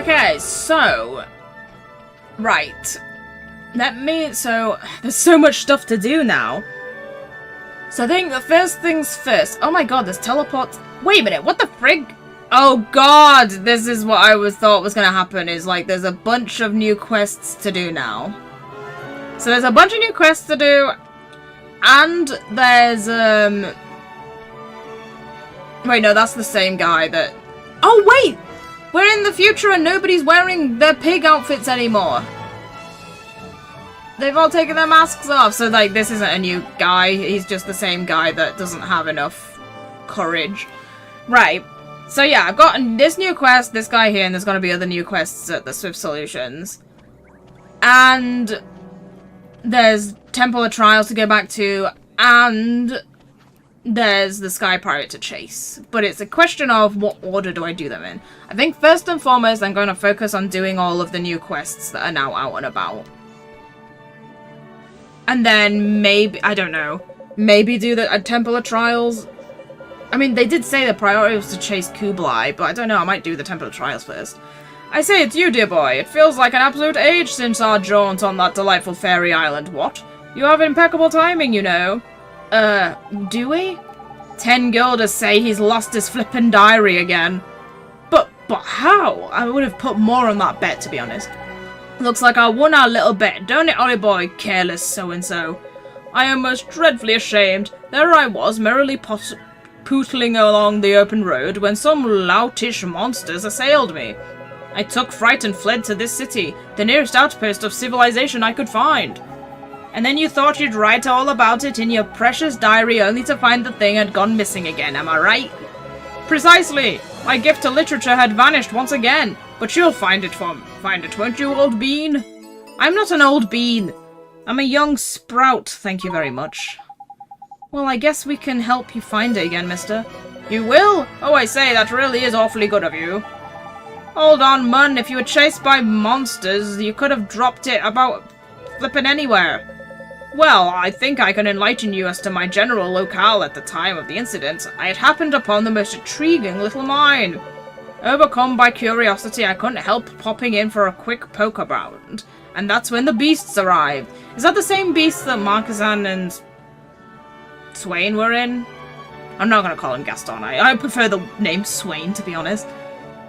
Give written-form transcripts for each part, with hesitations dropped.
Okay, so... Right. So, there's so much stuff to do now. So I think the first things first... Oh my god, there's teleport... Wait a minute, what the frig? Oh god, this is what I thought was gonna happen, is like there's a bunch of new quests to do now. So there's a bunch of new quests to do, and there's, Wait, no, that's the same guy that... Oh wait! We're in the future and nobody's wearing their pig outfits anymore. They've all taken their masks off, so like this isn't a new guy, he's just the same guy that doesn't have enough courage. Right. So yeah, I've got this new quest, this guy here, and there's going to be other new quests at the Swift Solutions. And there's Temple of Trials to go back to, and there's the Sky Pirate to chase. But it's a question of what order do I do them in. I think first and foremost I'm going to focus on doing all of the new quests that are now out and about. And then maybe, I don't know, maybe do the Temple of Trials. I mean, they did say the priority was to chase Kublai, but I don't know, I might do the Temple of Trials first. I say it's you, dear boy. It feels like an absolute age since our jaunt on that delightful fairy island. What? You have impeccable timing, you know. Do we? 10 guilders say he's lost his flippin' diary again. But how? I would have put more on that bet, to be honest. Looks like I won our little bet, don't it, Ollie boy, careless so-and-so? I am most dreadfully ashamed. There I was, merrily pootling along the open road when some loutish monsters assailed me. I took fright and fled to this city, the nearest outpost of civilization I could find. And then you thought you'd write all about it in your precious diary only to find the thing had gone missing again, am I right? Precisely! My gift to literature had vanished once again, but you'll find it, won't you, old bean? I'm not an old bean. I'm a young sprout, thank you very much. Well, I guess we can help you find it again, mister. You will? Oh, I say, that really is awfully good of you. Hold on, Mun, if you were chased by monsters, you could have dropped it about flippin' anywhere. Well, I think I can enlighten you as to my general locale at the time of the incident. I had happened upon the most intriguing little mine. Overcome by curiosity, I couldn't help popping in for a quick poke around. And that's when the beasts arrived. Is that the same beasts that Marquezan and Swain were in? I'm not going to call him Gaston. I prefer the name Swain, to be honest.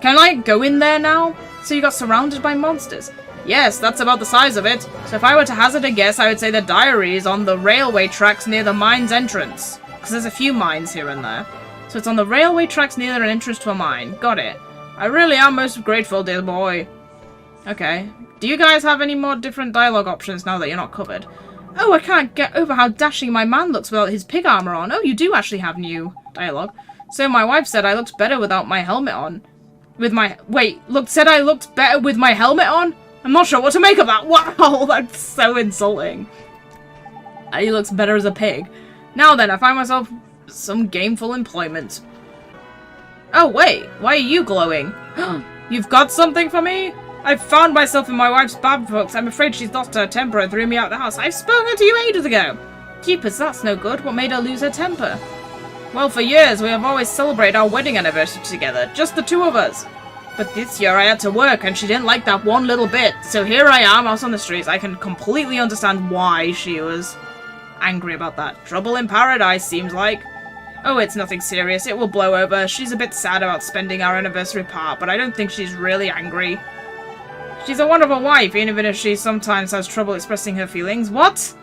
Can I go in there now? So you got surrounded by monsters? Yes, that's about the size of it. So if I were to hazard a guess, I would say the diary is on the railway tracks near the mine's entrance. Because there's a few mines here and there. So it's on the railway tracks near an entrance to a mine. Got it. I really am most grateful, dear boy. Okay. Do you guys have any more different dialogue options now that you're not covered? Oh, I can't get over how dashing my man looks without his pig armor on. Oh, you do actually have new dialogue. So my wife said I looked better without my helmet on. Said I looked better with my helmet on? I'm not sure what to make of that. Wow, that's so insulting. He looks better as a pig. Now then, I find myself some gameful employment. Oh, wait. Why are you glowing? You've got something for me? I've found myself in my wife's bad books. I'm afraid she's lost her temper and threw me out the house. I've spoken to you ages ago. Jeepers, that's no good. What made her lose her temper? Well, for years, we have always celebrated our wedding anniversary together. Just the two of us. But this year I had to work and she didn't like that one little bit. So here I am out on the streets. I can completely understand why she was angry about that. Trouble in paradise, seems like. Oh, it's nothing serious. It will blow over. She's a bit sad about spending our anniversary apart, but I don't think she's really angry. She's a wonderful wife, even if she sometimes has trouble expressing her feelings. What?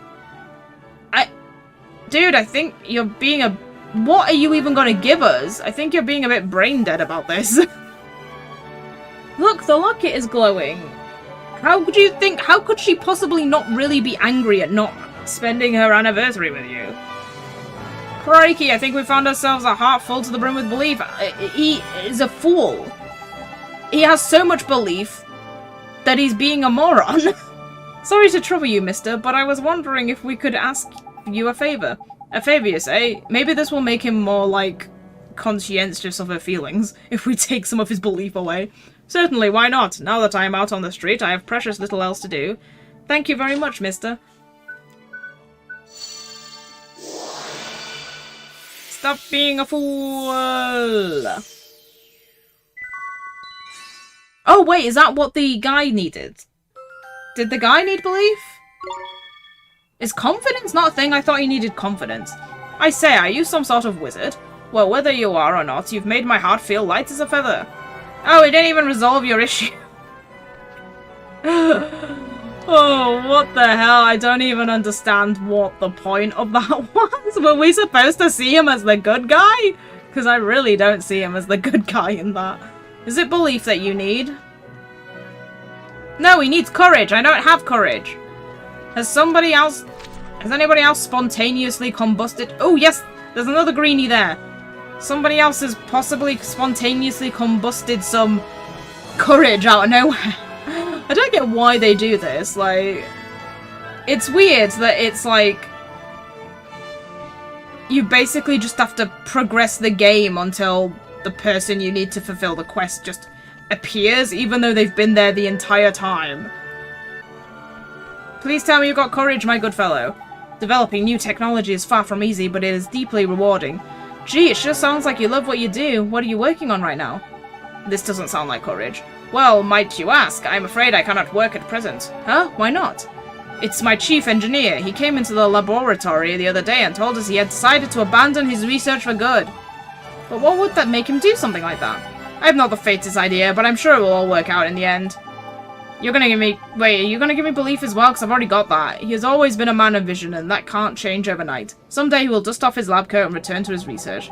Dude, I think you're being a... What are you even going to give us? I think you're being a bit brain dead about this. Look, the locket is glowing. How could she possibly not really be angry at not spending her anniversary with you? Crikey, I think we found ourselves a heart full to the brim with belief. He is a fool. He has so much belief that he's being a moron. Sorry to trouble you, mister, but I was wondering if we could ask you a favor. A favor, you say? Maybe this will make him more, like, conscientious of her feelings, if we take some of his belief away. Certainly, why not? Now that I am out on the street, I have precious little else to do. Thank you very much, mister. Stop being a fool! Oh, wait, is that what the guy needed? Did the guy need belief? Is confidence not a thing? I thought he needed confidence. I say, are you some sort of wizard? Well, whether you are or not, you've made my heart feel light as a feather. Oh, it didn't even resolve your issue. Oh, what the hell? I don't even understand what the point of that was. Were we supposed to see him as the good guy? Because I really don't see him as the good guy in that. Is it belief that you need? No, he needs courage. I don't have courage. Has anybody else spontaneously combusted? Oh, yes, there's another greenie there. Somebody else has possibly spontaneously combusted some courage out of nowhere. I don't get why they do this. Like, it's weird that it's like you basically just have to progress the game until the person you need to fulfill the quest just appears, even though they've been there the entire time. Please tell me you've got courage, my good fellow. Developing new technology is far from easy, but it is deeply rewarding. Gee, it sure sounds like you love what you do. What are you working on right now? This doesn't sound like courage. Well, might you ask? I'm afraid I cannot work at present. Huh? Why not? It's my chief engineer. He came into the laboratory the other day and told us he had decided to abandon his research for good. But what would that make him do something like that? I have not the faintest idea, but I'm sure it will all work out in the end. You're gonna give me... Wait, are you gonna give me belief as well? Because I've already got that. He has always been a man of vision, and that can't change overnight. Someday he will dust off his lab coat and return to his research.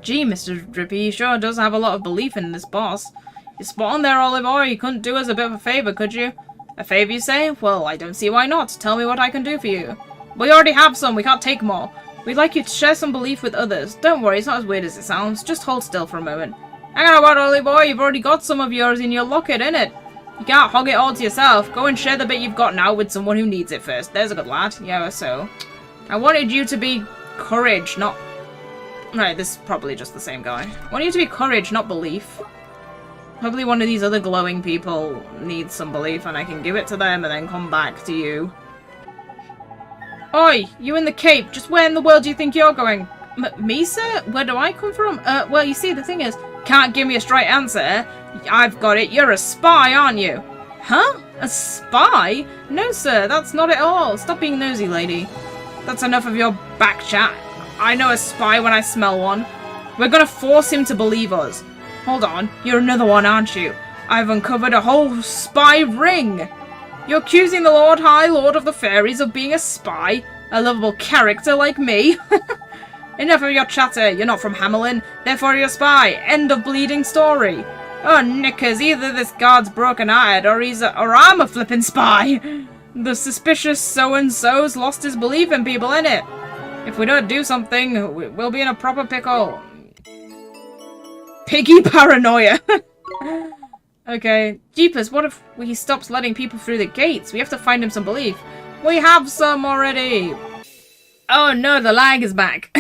Gee, Mr. Drippy, he sure does have a lot of belief in this boss. You're spot on there, Oliver. You couldn't do us a bit of a favour, could you? A favour, you say? Well, I don't see why not. Tell me what I can do for you. We already have some. We can't take more. We'd like you to share some belief with others. Don't worry, it's not as weird as it sounds. Just hold still for a moment. Hang on about, Oliver. You've already got some of yours in your locket, innit? You can't hog it all to yourself. Go and share the bit you've got now with someone who needs it first. There's a good lad. Yeah, so. I wanted you to be courage, not... Right, this is probably just the same guy. I want you to be courage, not belief. Probably one of these other glowing people needs some belief and I can give it to them and then come back to you. Oi, you in the Cape. Just where in the world do you think you're going? Me, sir? Where do I come from? Well, you see, the thing is, can't give me a straight answer. I've got it. You're a spy, aren't you? Huh? A spy? No, sir, that's not at all. Stop being nosy, lady. That's enough of your back chat. I know a spy when I smell one. We're gonna force him to believe us. Hold on, you're another one, aren't you? I've uncovered a whole spy ring. You're accusing the Lord High Lord of the Fairies of being a spy? A lovable character like me? Enough of your chatter. You're not from Hamelin, therefore you're a spy. End of bleeding story. Oh, knickers, either this guard's broken-hearted or I'm a flippin' spy. The suspicious so-and-so's lost his belief in people, innit? If we don't do something, we'll be in a proper pickle. Piggy paranoia. Okay. Jeepers, what if he stops letting people through the gates? We have to find him some belief. We have some already. Oh no, the lag is back.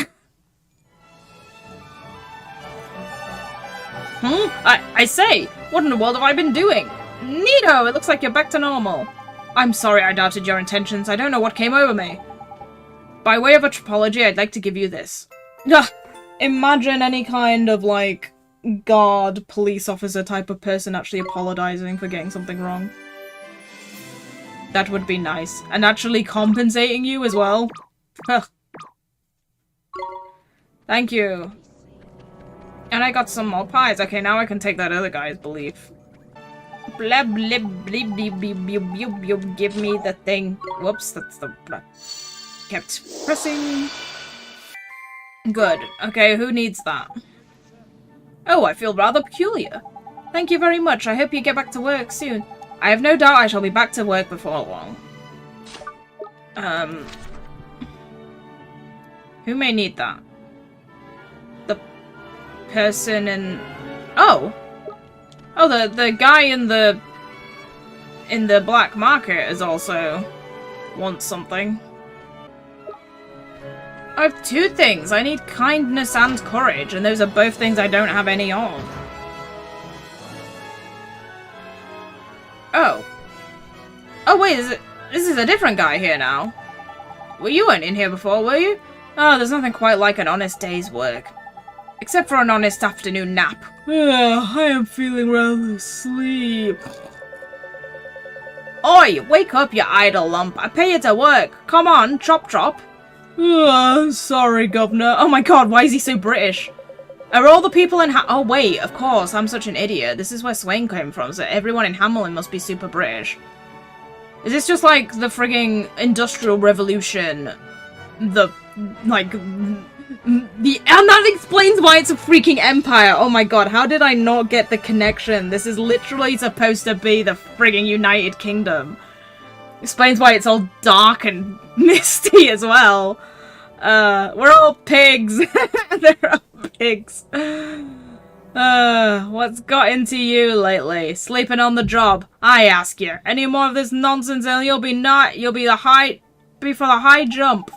I say, what in the world have I been doing? Neato, it looks like you're back to normal. I'm sorry I doubted your intentions. I don't know what came over me. By way of a tropology, I'd like to give you this. Ugh, imagine any kind of, like, guard, police officer type of person actually apologizing for getting something wrong. That would be nice. And actually compensating you as well. Ugh. Thank you. And I got some more pies. Okay, now I can take that other guy's belief. Blah, blah, blah, blah, blah, blah, blah, blah, give me the thing. Whoops, that's the... Kept pressing. Good. Okay, who needs that? Oh, I feel rather peculiar. Thank you very much. I hope you get back to work soon. I have no doubt I shall be back to work before long. Who may need that? The person in... Oh! Oh, the guy in the black market is also... wants something. I have two things. I need kindness and courage, and those are both things I don't have any of. Oh. Oh wait, this is a different guy here now. Well, you weren't in here before, were you? Oh, there's nothing quite like an honest day's work. Except for an honest afternoon nap. I am feeling rather asleep. Oi, wake up, you idle lump. I pay you to work. Come on, chop chop. Sorry, governor. Oh my god, why is he so British? Are all the people in oh wait, of course, I'm such an idiot. This is where Swain came from, so everyone in Hamelin must be super British. Is this just like the frigging Industrial Revolution? And that explains why it's a freaking empire. Oh my god, how did I not get the connection? This is literally supposed to be the frigging United Kingdom. Explains why it's all dark and misty as well. We're all pigs. They're all pigs. What's got into you lately? Sleeping on the job? I ask you. Any more of this nonsense and you'll be for the high jump.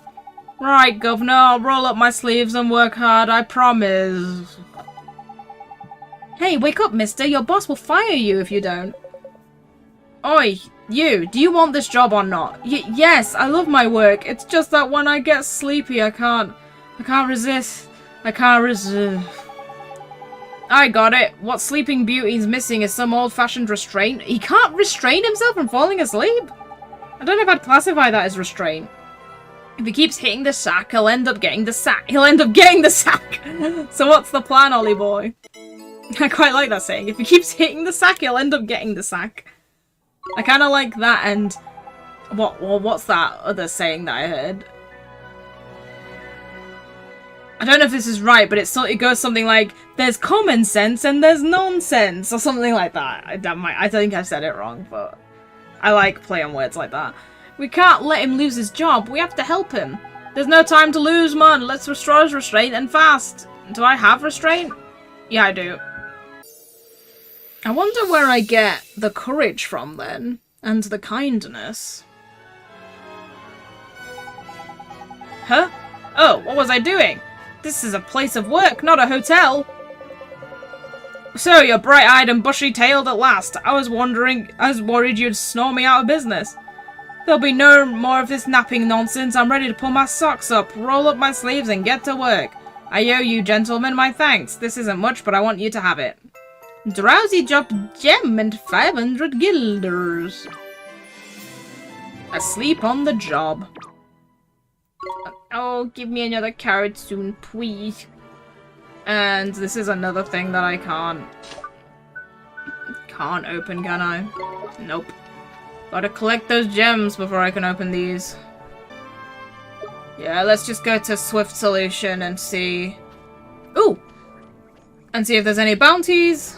Right, governor, I'll roll up my sleeves and work hard, I promise. Hey, wake up, mister. Your boss will fire you if you don't. Oi, you. Do you want this job or not? Yes, I love my work. It's just that when I get sleepy, I can't resist. I can't resist. I got it. What Sleeping Beauty's missing is some old-fashioned restraint. He can't restrain himself from falling asleep? I don't know if I'd classify that as restraint. If he keeps hitting the sack, he'll end up getting the sack. So what's the plan, Ollie boy? I quite like that saying. If he keeps hitting the sack, he'll end up getting the sack. I kind of like that and... what's that other saying that I heard? I don't know if this is right, but it goes something like, there's common sense and there's nonsense, or something like that. I think I said it wrong, but I like play on words like that. We can't let him lose his job. We have to help him. There's no time to lose, man. Let's restore his restraint and fast. Do I have restraint? Yeah, I do. I wonder where I get the courage from then, and the kindness. Huh? Oh, what was I doing? This is a place of work, not a hotel. So, you're bright-eyed and bushy-tailed at last. I was worried you'd snore me out of business. There'll be no more of this napping nonsense. I'm ready to pull my socks up, roll up my sleeves, and get to work. I owe you, gentlemen, my thanks. This isn't much, but I want you to have it. Drowsy drop gem and 500 guilders. Asleep on the job. Oh, give me another carrot soon, please. And this is another thing that I can't open, can I? Nope. Gotta collect those gems before I can open these. Yeah, let's just go to Swift Solution and see... Ooh! And see if there's any bounties.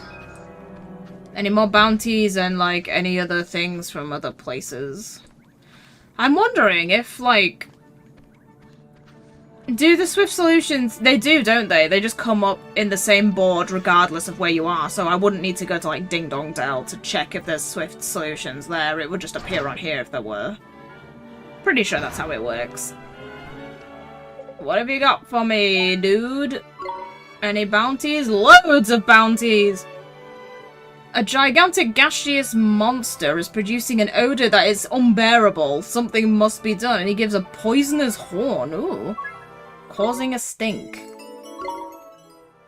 Any more bounties and, like, any other things from other places. I'm wondering if, like... Do the Swift Solutions... They do, don't they? They just come up in the same board regardless of where you are, so I wouldn't need to go to, like, Ding Dong Dell to check if there's Swift Solutions there. It would just appear on here if there were. Pretty sure that's how it works. What have you got for me, dude? Any bounties? Loads of bounties! A gigantic gaseous monster is producing an odor that is unbearable. Something must be done, and he gives a poisonous horn. Ooh. Causing a stink.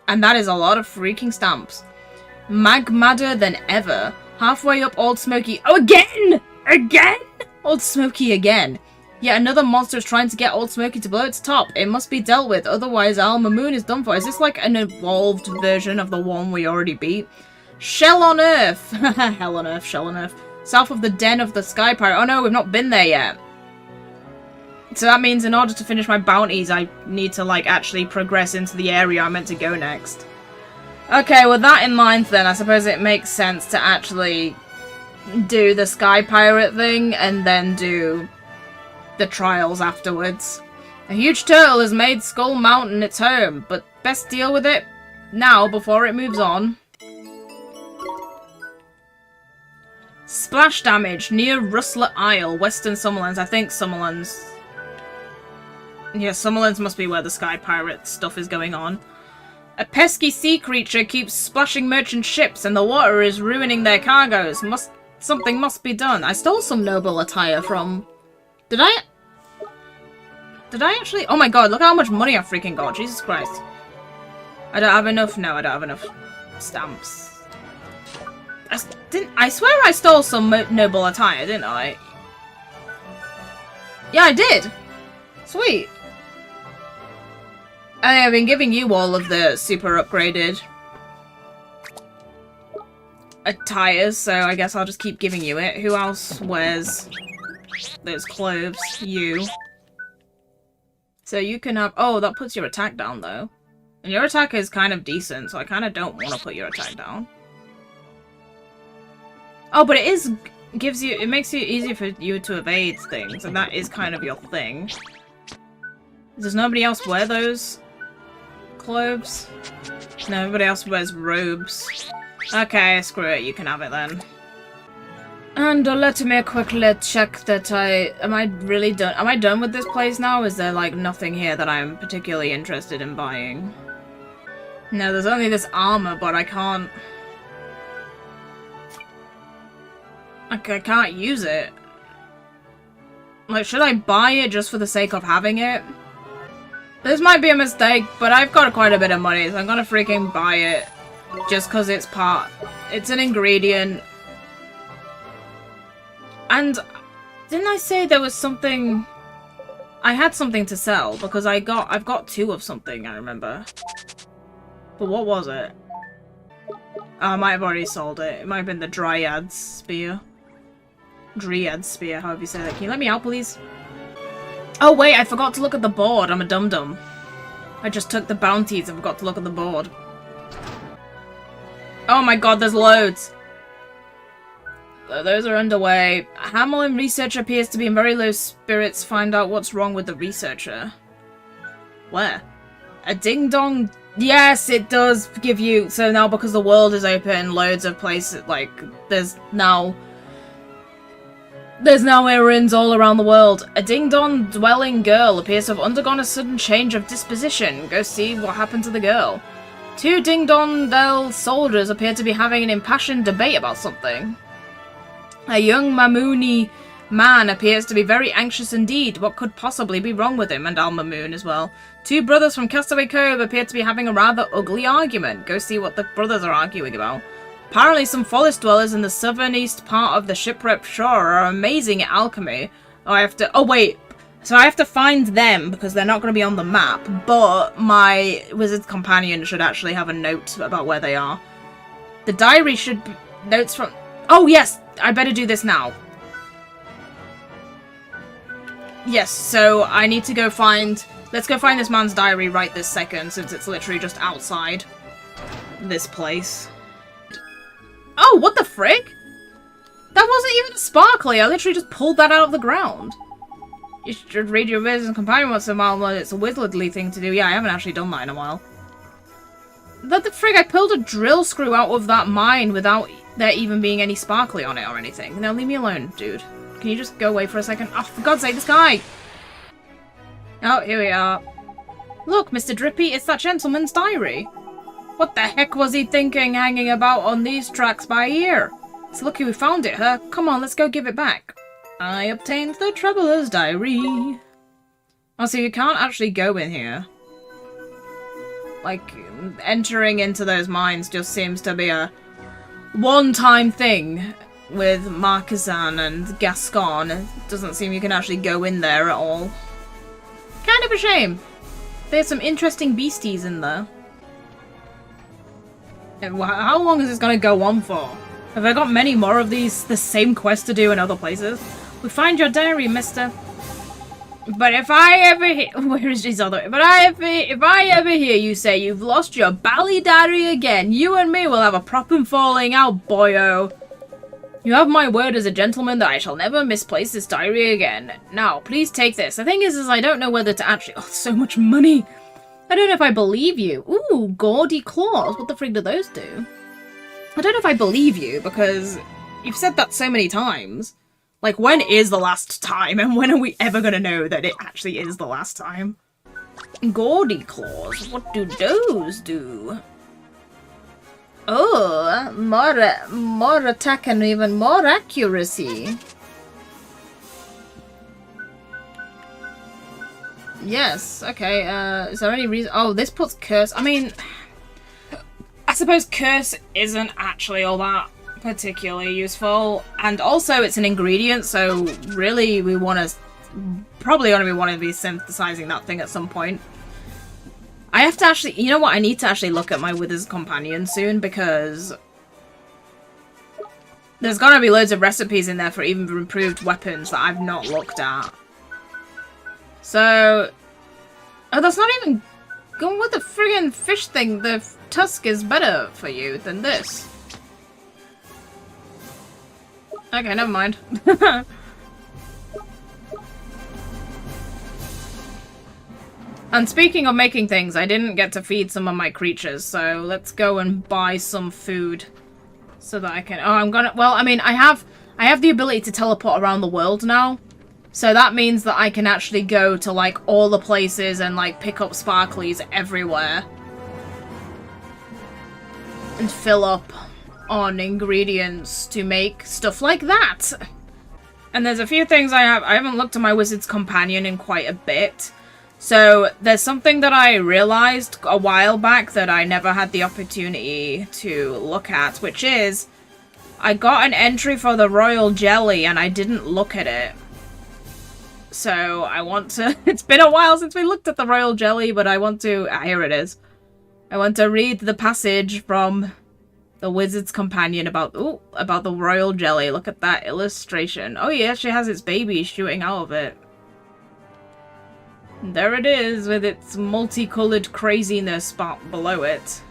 And that is a lot of freaking stamps. Madder than ever. Halfway up Old Smoky. Oh, again! Again? Old Smoky again. Yet another monster is trying to get Old Smoky to blow its top. It must be dealt with, otherwise Al Mamoon is done for. Is this like an evolved version of the one we already beat? Shell on Earth! Hell on Earth, Shell on Earth. South of the Den of the Sky Pirate. Oh no, we've not been there yet. So that means in order to finish my bounties, I need to, like, actually progress into the area I'm meant to go next. Okay, with that in mind then, I suppose it makes sense to actually do the Sky Pirate thing and then do the trials afterwards. A huge turtle has made Skull Mountain its home, but best deal with it now before it moves on. Splash damage near Rustler Isle, Western Summerlands. I think Summerlands... Yeah, Summerlands must be where the Sky Pirate stuff is going on. A pesky sea creature keeps splashing merchant ships and the water is ruining their cargoes. Something must be done. I stole some noble attire from... Did I actually... Oh my god, look how much money I freaking got. Jesus Christ. I don't have enough. No, I don't have enough stamps. I swear I stole some noble attire, didn't I? Yeah, I did. Sweet. I've been giving you all of the super upgraded attires, so I guess I'll just keep giving you it. Who else wears those clothes? You. So you can have... Oh, that puts your attack down, though. And your attack is kind of decent, so I kind of don't want to put your attack down. Oh, but it makes it easier for you to evade things, and that is kind of your thing. Does nobody else wear those clothes? No, everybody else wears robes. Okay, screw it, you can have it then. And let me quickly check that am I really done? Am I done with this place now? Is there like nothing here that I'm particularly interested in buying? No, there's only this armor, but I can't... I can't use it. Like, should I buy it just for the sake of having it? This might be a mistake, but I've got quite a bit of money, so I'm gonna freaking buy it. Just because it's it's an ingredient. And didn't I say there was something... I had something to sell, because I've got 2 of something, I remember. But what was it? Oh, I might have already sold it. It might have been the Dryad Spear. Dryad Spear, however you say that. Can you let me out, please? Oh, wait, I forgot to look at the board. I'm a dum-dum. I just took the bounties and forgot to look at the board. Oh my god, there's loads. Those are underway. Hamelin researcher appears to be in very low spirits. Find out what's wrong with the researcher. Where? A ding-dong? Yes, it does give you... So now because the world is open, loads of places, like, there's now errands all around the world. A ding-dong dwelling girl appears to have undergone a sudden change of disposition. Go see what happened to the girl. 2 ding-dong-del soldiers appear to be having an impassioned debate about something. A young Mamooni man appears to be very anxious indeed. What could possibly be wrong with him? And Al-Mamoon as well. 2 brothers from Castaway Cove appear to be having a rather ugly argument. Go see what the brothers are arguing about. Apparently some forest dwellers in the southern-east part of the shipwrecked shore are amazing at alchemy. Oh wait, so I have to find them because they're not going to be on the map, but my wizard's companion should actually have a note about where they are. The diary should be notes from... Oh yes, I better do this now. Yes, so I need to go find... Let's go find this man's diary right this second, since it's literally just outside this place. Oh, what the frick? That wasn't even sparkly. I literally just pulled that out of the ground. You should read your wizard's companion once in a while. It's a wizardly thing to do. Yeah, I haven't actually done that in a while. What the frick? I pulled a drill screw out of that mine without there even being any sparkly on it or anything. Now leave me alone, dude. Can you just go away for a second? Oh, for God's sake, this guy! Oh, here we are. Look, Mr. Drippy, it's that gentleman's diary. What the heck was he thinking hanging about on these tracks by here? It's lucky we found it, huh? Come on, let's go give it back. I obtained the Traveller's Diary. Oh, so you can't actually go in here. Like, entering into those mines just seems to be a one-time thing with Marquezan and Gascon. It doesn't seem you can actually go in there at all. Kind of a shame. There's some interesting beasties in there. How long is this going to go on for? Have I got many more of the same quest to do in other places? We find your diary, mister. But if I ever hear... Where is these other... But if I ever hear you say you've lost your bally diary again, you and me will have a proper falling out, boyo. You have my word as a gentleman that I shall never misplace this diary again. Now, please take this. The thing is I don't know whether to actually... Oh, so much money. I don't know if I believe you. Ooh, gaudy claws. What the frig do those do? I don't know if I believe you, because you've said that so many times. Like, when is the last time? And when are we ever going to know that it actually is the last time? Gaudy claws. What do those do? Oh, more attack and even more accuracy. Yes, okay, is there any reason? Oh, this puts curse. I mean, suppose curse isn't actually all that particularly useful. And also it's an ingredient, so really we want to... Probably only want to be synthesizing that thing at some point. I have to actually... You know what? I need to actually look at my Wither's Companion soon, because... There's gonna be loads of recipes in there for even improved weapons that I've not looked at. So... Oh, that's not even... Going with the friggin' fish thing. The tusk is better for you than this. Okay, never mind. And speaking of making things, I didn't get to feed some of my creatures, so let's go and buy some food. So that I can... Oh, I'm gonna... Well, I mean, I have the ability to teleport around the world now. So that means that I can actually go to, like, all the places and, like, pick up sparklies everywhere. And fill up on ingredients to make stuff like that. And there's a few things I haven't looked at my Wizard's Companion in quite a bit. So there's something that I realized a while back that I never had the opportunity to look at, which is I got an entry for the Royal Jelly and I didn't look at it. So I want to... It's been a while since we looked at the Royal Jelly, but I want to... here it is. I want to read the passage from the Wizard's Companion about... Ooh, about the Royal Jelly. Look at that illustration. Oh, yeah, she has its baby shooting out of it. There it is, with its multicolored craziness spot below it.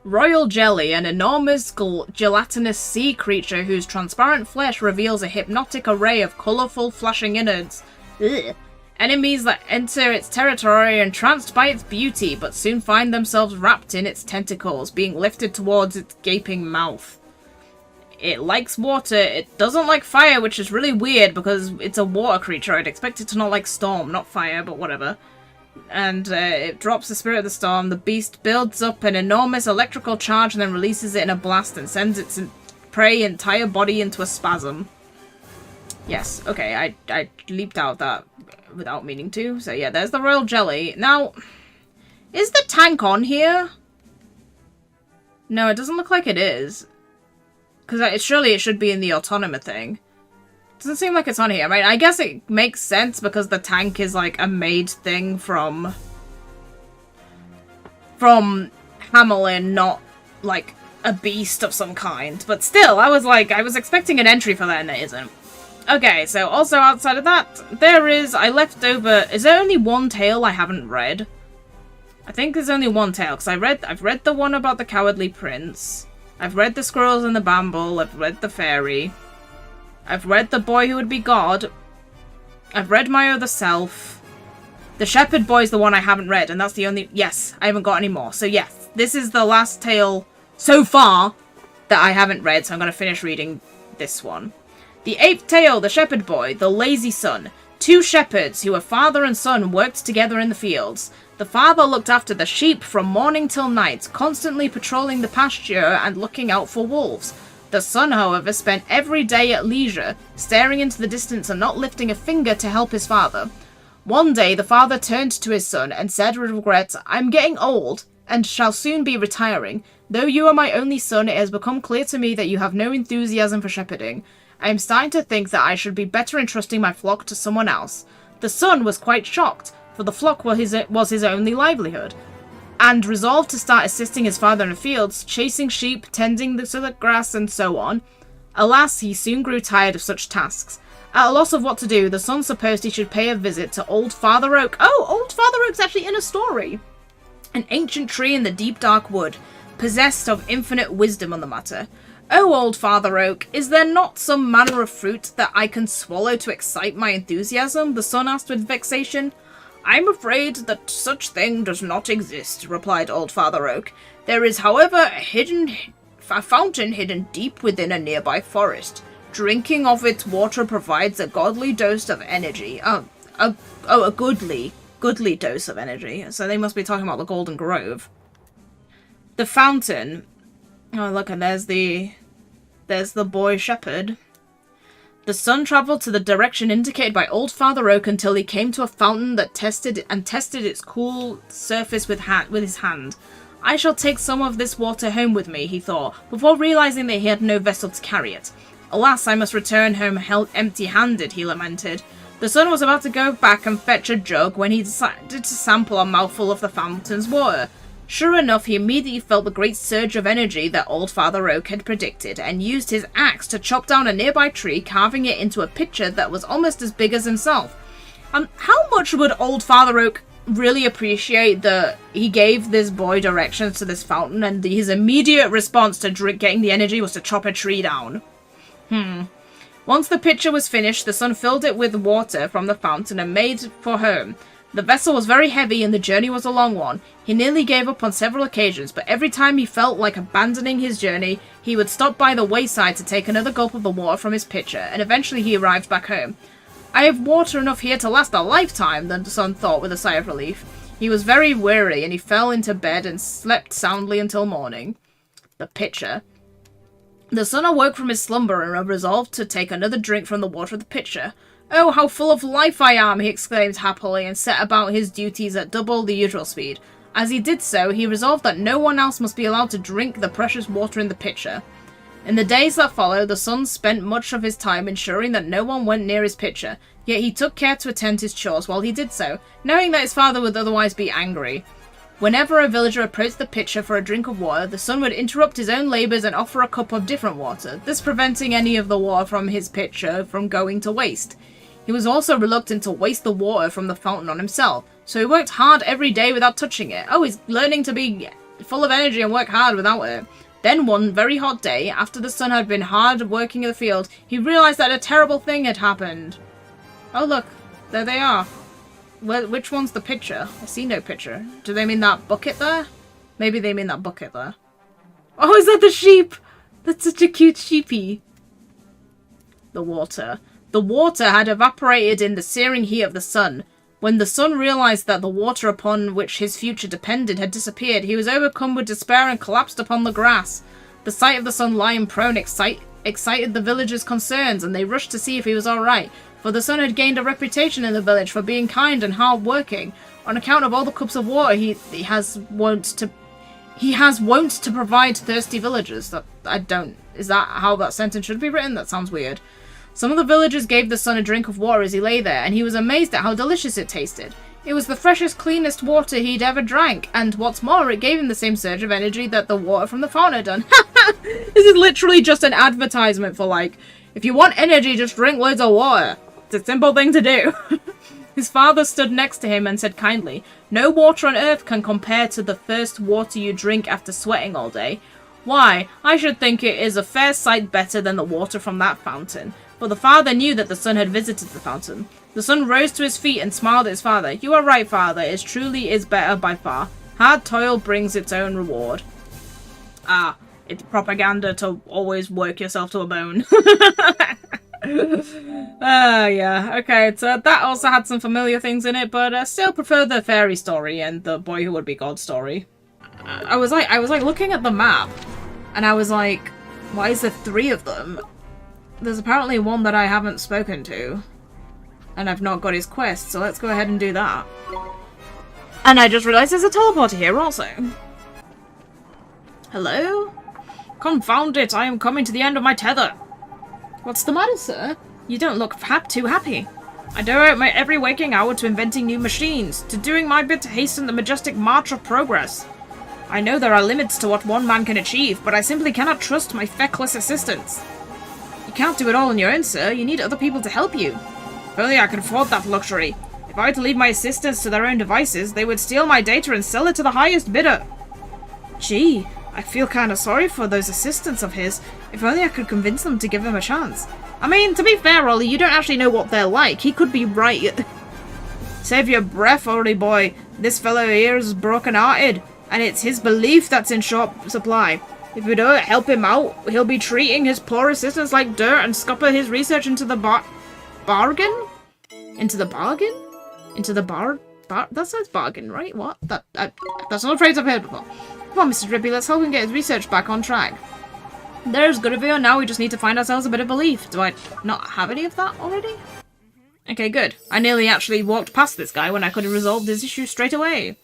Royal Jelly, an enormous gelatinous sea creature whose transparent flesh reveals a hypnotic array of colourful, flashing innards. Ugh. Enemies that enter its territory are entranced by its beauty, but soon find themselves wrapped in its tentacles, being lifted towards its gaping mouth. It likes water, it doesn't like fire, which is really weird because it's a water creature. I'd expect it to not like storm, not fire, but whatever. And it drops the spirit of the storm. The beast builds up an enormous electrical charge and then releases it in a blast and sends its prey entire body into a spasm. Yes, okay, I leaped out that without meaning to. So yeah, there's the Royal Jelly. Now, is the tank on here? No, it doesn't look like it is. Because surely it should be in the Autonomy thing. Doesn't seem like it's on here. I mean, I guess it makes sense because the tank is like a made thing from Hamelin, not like a beast of some kind. But still, I was expecting an entry for that and it isn't. Okay, so also outside of that, I left over, is there only one tale I haven't read? I think there's only one tale, because I've read the one about the Cowardly Prince. I've read The Squirrels and the Bamble. I've read The Fairy. I've read The Boy Who Would Be God. I've read My Other Self. The Shepherd Boy's the one I haven't read, and that's the only... Yes, I haven't got any more. So yes, this is the last tale so far that I haven't read, so I'm going to finish reading this one. The 8th tale, The Shepherd Boy, The Lazy Son. Two shepherds who were father and son worked together in the fields. The father looked after the sheep from morning till night, constantly patrolling the pasture and looking out for wolves. The son, however, spent every day at leisure, staring into the distance and not lifting a finger to help his father. One day, the father turned to his son and said with regret, "I'm getting old, and shall soon be retiring. Though you are my only son, it has become clear to me that you have no enthusiasm for shepherding. I am starting to think that I should be better entrusting my flock to someone else." The son was quite shocked, for the flock was his only livelihood, and resolved to start assisting his father in the fields, chasing sheep, tending the grass, and so on. Alas, he soon grew tired of such tasks. At a loss of what to do, the son supposed he should pay a visit to Old Father Oak. Oh, Old Father Oak's actually in a story! An ancient tree in the deep dark wood, possessed of infinite wisdom on the matter. "Oh, Old Father Oak, is there not some manner of fruit that I can swallow to excite my enthusiasm?" the son asked with vexation. "I'm afraid that such thing does not exist," replied Old Father Oak. "There is, however, a fountain hidden deep within a nearby forest. Drinking of its water provides a godly dose of energy." A goodly dose of energy. So they must be talking about the Golden Grove. The fountain. Oh, look, and there's the boy shepherd. The sun travelled to the direction indicated by Old Father Oak until he came to a fountain that tested its cool surface with his hand. I shall take some of this water home with me, he thought, before realising that he had no vessel to carry it. Alas, I must return home empty-handed, he lamented. The sun was about to go back and fetch a jug when he decided to sample a mouthful of the fountain's water. Sure enough, he immediately felt the great surge of energy that Old Father Oak had predicted, and used his axe to chop down a nearby tree, carving it into a pitcher that was almost as big as himself. How much would Old Father Oak really appreciate that he gave this boy directions to this fountain, and his immediate response to getting the energy was to chop a tree down? Once the pitcher was finished, the son filled it with water from the fountain and made for home. The vessel was very heavy and the journey was a long one. He nearly gave up on several occasions, but every time he felt like abandoning his journey, he would stop by the wayside to take another gulp of the water from his pitcher, and eventually he arrived back home. I have water enough here to last a lifetime, the son thought with a sigh of relief. He was very weary, and he fell into bed and slept soundly until morning. The pitcher. The son awoke from his slumber and resolved to take another drink from the water of the pitcher. Oh, how full of life I am, he exclaimed happily, and set about his duties at double the usual speed. As he did so, he resolved that no one else must be allowed to drink the precious water in the pitcher. In the days that followed, the son spent much of his time ensuring that no one went near his pitcher, yet he took care to attend his chores while he did so, knowing that his father would otherwise be angry. Whenever a villager approached the pitcher for a drink of water, the son would interrupt his own labours and offer a cup of different water, thus preventing any of the water from his pitcher from going to waste. He was also reluctant to waste the water from the fountain on himself, so he worked hard every day without touching it. Oh, he's learning to be full of energy and work hard without it. Then one very hot day, after the son had been hard working in the field, he realised that a terrible thing had happened. Oh look, there they are. Which one's the pitcher? I see no pitcher. Do they mean that bucket there? Maybe they mean that bucket there. Oh, is that the sheep? That's such a cute sheepy. The water. The water had evaporated in the searing heat of the sun. When the son realised that the water upon which his future depended had disappeared, he was overcome with despair and collapsed upon the grass. The sight of the son lying prone excited the villagers' concerns, and they rushed to see if he was alright, for the son had gained a reputation in the village for being kind and hard-working. On account of all the cups of water he has wont to provide thirsty villagers. Is that how that sentence should be written? That sounds weird. Some of the villagers gave the son a drink of water as he lay there, and he was amazed at how delicious it tasted. It was the freshest, cleanest water he'd ever drank, and what's more, it gave him the same surge of energy that the water from the fountain had done. This is literally just an advertisement for, like, if you want energy, just drink loads of water. It's a simple thing to do. His father stood next to him and said kindly, "No water on earth can compare to the first water you drink after sweating all day. Why, I should think it is a fair sight better than the water from that fountain." But the father knew that the son had visited the fountain. The son rose to his feet and smiled at his father. "You are right, father. It truly is better by far. Hard toil brings its own reward." Ah, it's propaganda to always work yourself to a bone. Yeah. Okay, so that also had some familiar things in it, but I still prefer the fairy story and the boy who would be God story. I was like looking at the map, and I was like, why is there 3 of them? There's apparently one that I haven't spoken to, and I've not got his quest, so let's go ahead and do that. And I just realised there's a teleporter here also. Hello? Confound it, I am coming to the end of my tether. What's the matter, sir? You don't look too happy. I devote my every waking hour to inventing new machines, to doing my bit to hasten the majestic march of progress. I know there are limits to what one man can achieve, but I simply cannot trust my feckless assistants. You can't do it all on your own, sir. You need other people to help you. If only I could afford that luxury. If I were to leave my assistants to their own devices, they would steal my data and sell it to the highest bidder. Gee, I feel kind of sorry for those assistants of his. If only I could convince them to give him a chance. I mean, to be fair, Ollie, you don't actually know what they're like. He could be right. Save your breath, Ollie boy. This fellow here is broken-hearted, and it's his belief that's in short supply. If we don't help him out, he'll be treating his poor assistants like dirt and scupper his research into the bargain? Into the bargain? Into the that says bargain, right? What? That's not a phrase I've heard before. Come on, Mr. Drippy, let's help him get his research back on track. There's good of you, now we just need to find ourselves a bit of belief. Do I not have any of that already? Okay, good. I nearly actually walked past this guy when I could have resolved this issue straight away.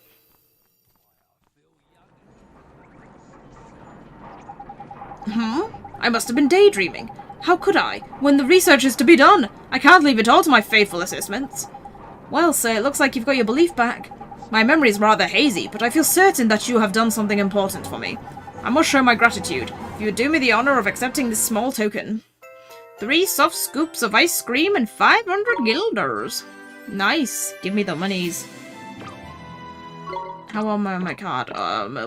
I must have been daydreaming. How could I? When the research is to be done, I can't leave it all to my faithful assistants. Well, sir, it looks like you've got your belief back. My memory is rather hazy, but I feel certain that you have done something important for me. I must show my gratitude, if you would do me the honour of accepting this small token. 3 soft scoops of ice cream and 500 guilders. Nice. Give me the monies. How am I on my card?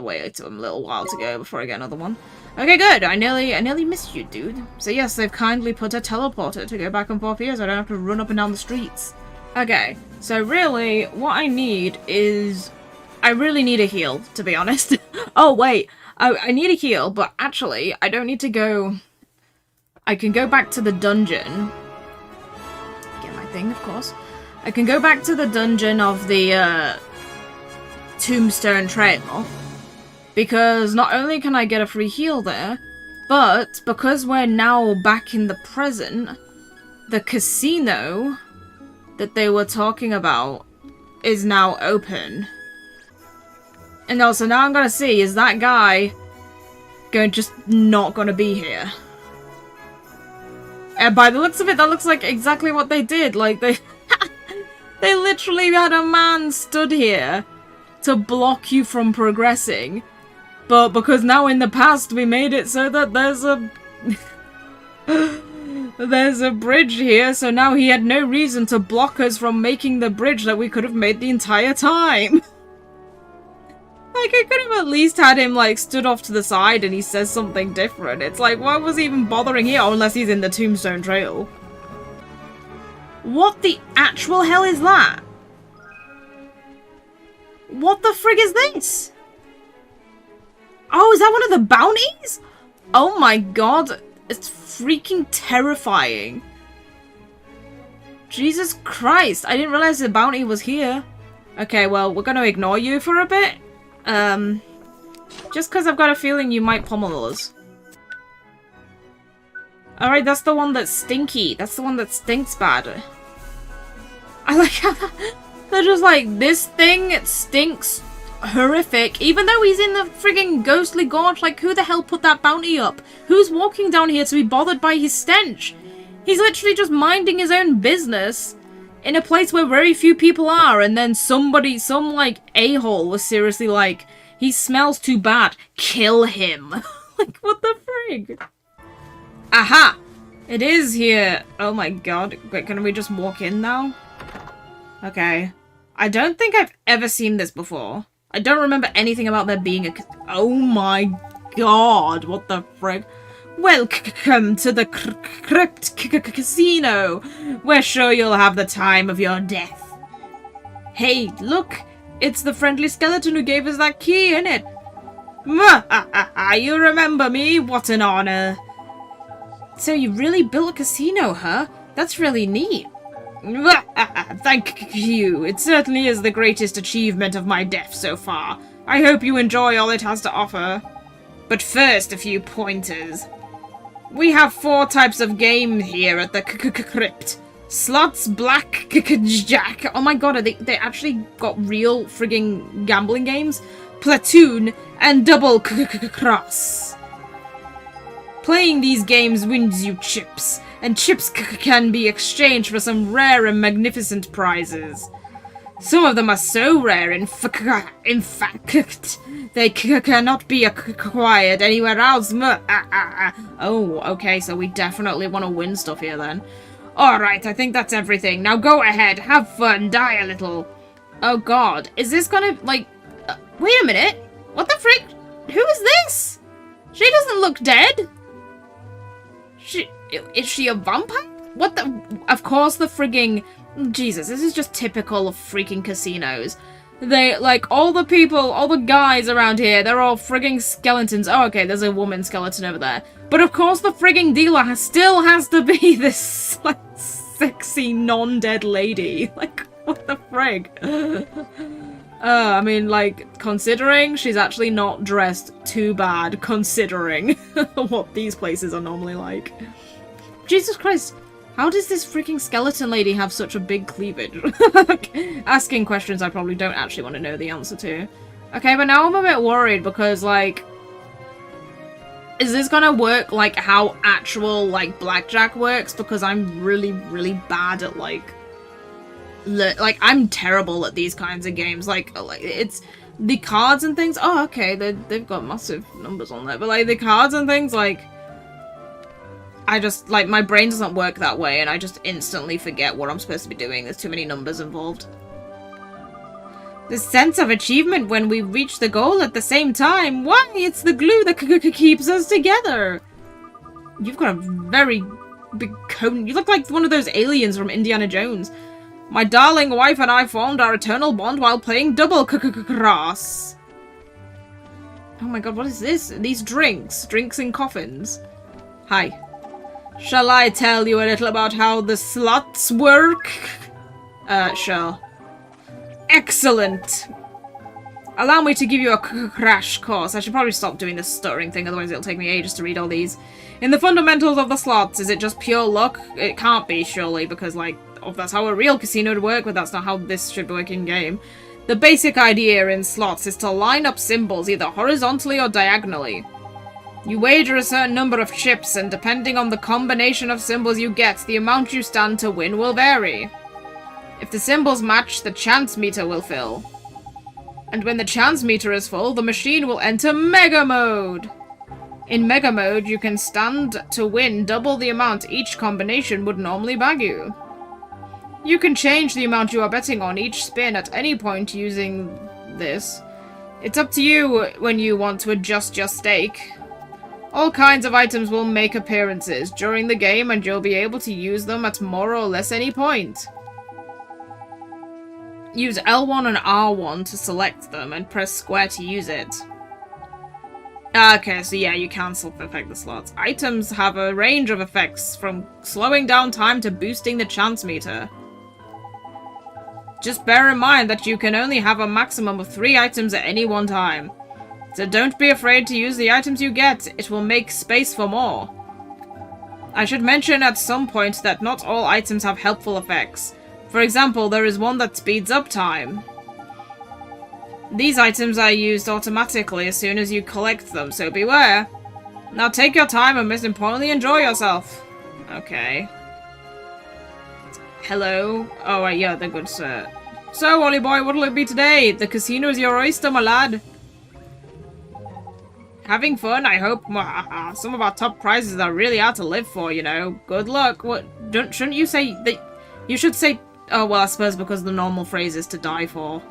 Wait a little while to go before I get another one. Okay, good. I nearly missed you, dude. So yes, they've kindly put a teleporter to go back and forth here so I don't have to run up and down the streets. Okay, so really, what I need is... I really need a heal, to be honest. Oh, wait. I need a heal, but actually, I don't need to go... I can go back to the dungeon. Get my thing, of course. I can go back to the dungeon of the, Tombstone Trail. Because not only can I get a free heal there, but because we're now back in the present, the casino that they were talking about is now open. And also now I'm gonna see, is that guy just not gonna be here? And by the looks of it, that looks like exactly what they did. Like, they they literally had a man stood here to block you from progressing. But because now in the past we made it so that there's a... there's a bridge here, so now he had no reason to block us from making the bridge that we could have made the entire time. Like, I could have at least had him, like, stood off to the side and he says something different. It's like, why was he even bothering here? Oh, unless he's in the Tombstone Trail. What the actual hell is that? What the frig is this? Oh, is that one of the bounties? Oh my god. It's freaking terrifying. Jesus Christ. I didn't realize the bounty was here. Okay, well, we're gonna ignore you for a bit. Just because I've got a feeling you might pummel us. Alright, that's the one that's stinky. That's the one that stinks bad. I like how they're just like, this thing, it stinks horrific. Even though he's in the frigging ghostly gorge, like, who the hell put that bounty up? Who's walking down here to be bothered by his stench? He's literally just minding his own business in a place where very few people are, and then somebody, some, like, a-hole was seriously like, he smells too bad, kill him. Like, what the frig? Aha! It is here. Oh my god. Wait, can we just walk in now? Okay. I don't think I've ever seen this before. I don't remember anything about there being a... Oh my god, what the frig? Welcome to the Crypt Casino. We're sure you'll have the time of your death. Hey, look! It's the friendly skeleton who gave us that key, innit? You remember me? What an honor. So you really built a casino, huh? That's really neat. Thank you. It certainly is the greatest achievement of my death so far. I hope you enjoy all it has to offer. But first, a few pointers. We have 4 types of game here at the crypt. Slots, Blackjack. Oh my god, they actually got real frigging gambling games? Platoon, and Double Cross. Playing these games wins you chips, and chips can be exchanged for some rare and magnificent prizes. Some of them are so rare, in fact, they cannot be acquired anywhere else. Oh, okay, so we definitely want to win stuff here then. Alright, I think that's everything. Now go ahead, have fun, die a little. Oh god, is this gonna, like... wait a minute. What the frick? Who is this? She doesn't look dead. Is she a vampire? What the... Of course the frigging... Jesus, this is just typical of freaking casinos. They, like, all the people, all the guys around here, they're all frigging skeletons. Oh, okay, there's a woman skeleton over there. But of course the frigging dealer still has to be this, like, sexy, non-dead lady. Like, what the frig? I mean, like, considering she's actually not dressed too bad, considering what these places are normally like. Jesus Christ, how does this freaking skeleton lady have such a big cleavage? Asking questions I probably don't actually want to know the answer to. Okay, but now I'm a bit worried because, like, is this gonna work like how actual, like, Blackjack works? Because I'm really, really bad at, like, I'm terrible at these kinds of games. Like it's the cards and things. Oh, okay, they've got massive numbers on there, but like the cards and things, like I just like my brain doesn't work that way, and I just instantly forget what I'm supposed to be doing. There's too many numbers involved. The sense of achievement when we reach the goal at the same time. Why? It's the glue that keeps us together. You've got a very big cone. You look like one of those aliens from Indiana Jones. My darling wife and I formed our eternal bond while playing double cross. Oh my god, what is this? These drinks. Drinks in coffins. Hi. Shall I tell you a little about how the slots work? Sure. Excellent. Allow me to give you a crash course. I should probably stop doing this stuttering thing, otherwise it'll take me ages to read all these. In the fundamentals of the slots, is it just pure luck? It can't be, surely, because, like, oh, that's how a real casino would work, but that's not how this should work in game. The basic idea in slots is to line up symbols either horizontally or diagonally. You wager a certain number of chips, and depending on the combination of symbols you get, the amount you stand to win will vary. If the symbols match, the chance meter will fill. And when the chance meter is full, the machine will enter Mega Mode. In Mega Mode, you can stand to win double the amount each combination would normally bag you. You can change the amount you are betting on each spin at any point using this. It's up to you when you want to adjust your stake. All kinds of items will make appearances during the game, and you'll be able to use them at more or less any point. Use L1 and R1 to select them, and press square to use it. Okay, so yeah, you can self-affect the slots. Items have a range of effects, from slowing down time to boosting the chance meter. Just bear in mind that you can only have a maximum of 3 items at any one time. So don't be afraid to use the items you get, it will make space for more. I should mention at some point that not all items have helpful effects. For example, there is one that speeds up time. These items are used automatically as soon as you collect them, so beware. Now take your time and most importantly enjoy yourself. Okay. Hello? Oh, yeah, they're good, sir. So, Ollie boy, what'll it be today? The casino is your oyster, my lad. Having fun, I hope. Some of our top prizes are really hard to live for, you know. Good luck. What? Shouldn't you say that? You should say. Oh well, I suppose because the normal phrase is to die for.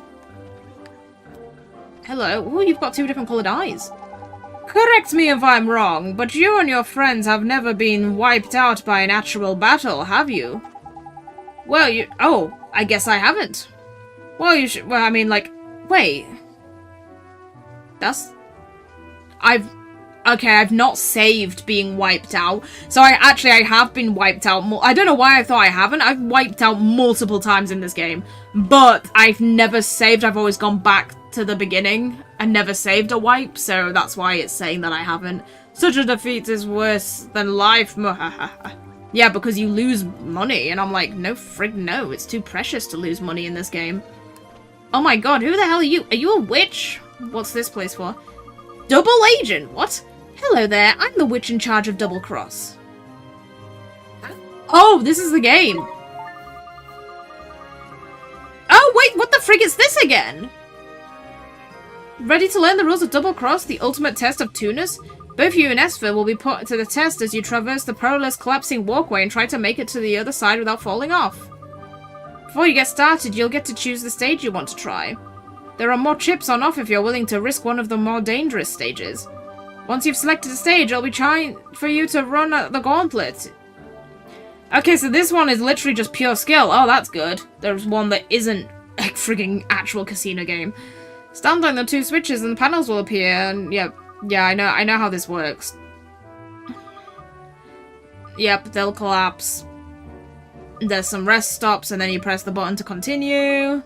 Hello. Ooh, you've got 2 different coloured eyes. Correct me if I'm wrong, but you and your friends have never been wiped out by an actual battle, have you? Well, you. Oh, I guess I haven't. Well, you should. Well, I mean, like, wait. That's. I've not saved being wiped out. So I have been wiped out I don't know why I thought I haven't. I've wiped out multiple times in this game. But I've never saved. I've always gone back to the beginning and never saved a wipe. So that's why it's saying that I haven't. Such a defeat is worse than life. Yeah, because you lose money. And I'm like, no frig no. It's too precious to lose money in this game. Oh my god, who the hell are you? Are you a witch? What's this place for? Double agent? What? Hello there, I'm the witch in charge of Double Cross. Oh, this is the game. Oh, wait, what the frig is this again? Ready to learn the rules of Double Cross, the ultimate test of Tunus? Both you and Esper will be put to the test as you traverse the perilous collapsing walkway and try to make it to the other side without falling off. Before you get started, you'll get to choose the stage you want to try. There are more chips on offer if you're willing to risk one of the more dangerous stages. Once you've selected a stage, I'll be trying for you to run the gauntlet. Okay, so this one is literally just pure skill. Oh, that's good. There's one that isn't a frigging actual casino game. Stand on the 2 switches and the panels will appear, and yeah, I know how this works. Yep, they'll collapse. There's some rest stops, and then you press the button to continue.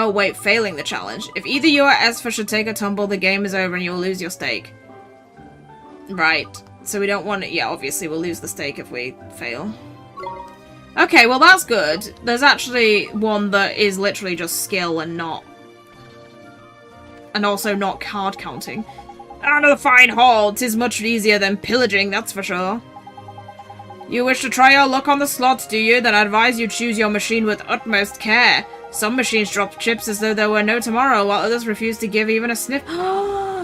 Oh, wait, failing the challenge. If either you or Esper should take a tumble, the game is over and you'll lose your stake. Right. So we don't want it. Yeah, obviously we'll lose the stake if we fail. Okay, well that's good. There's actually one that is literally just skill and not... And also not card counting. Another fine haul. 'Tis much easier than pillaging, that's for sure. You wish to try your luck on the slot, do you? Then I advise you choose your machine with utmost care. Some machines drop chips as though there were no tomorrow, while others refuse to give even a sniff.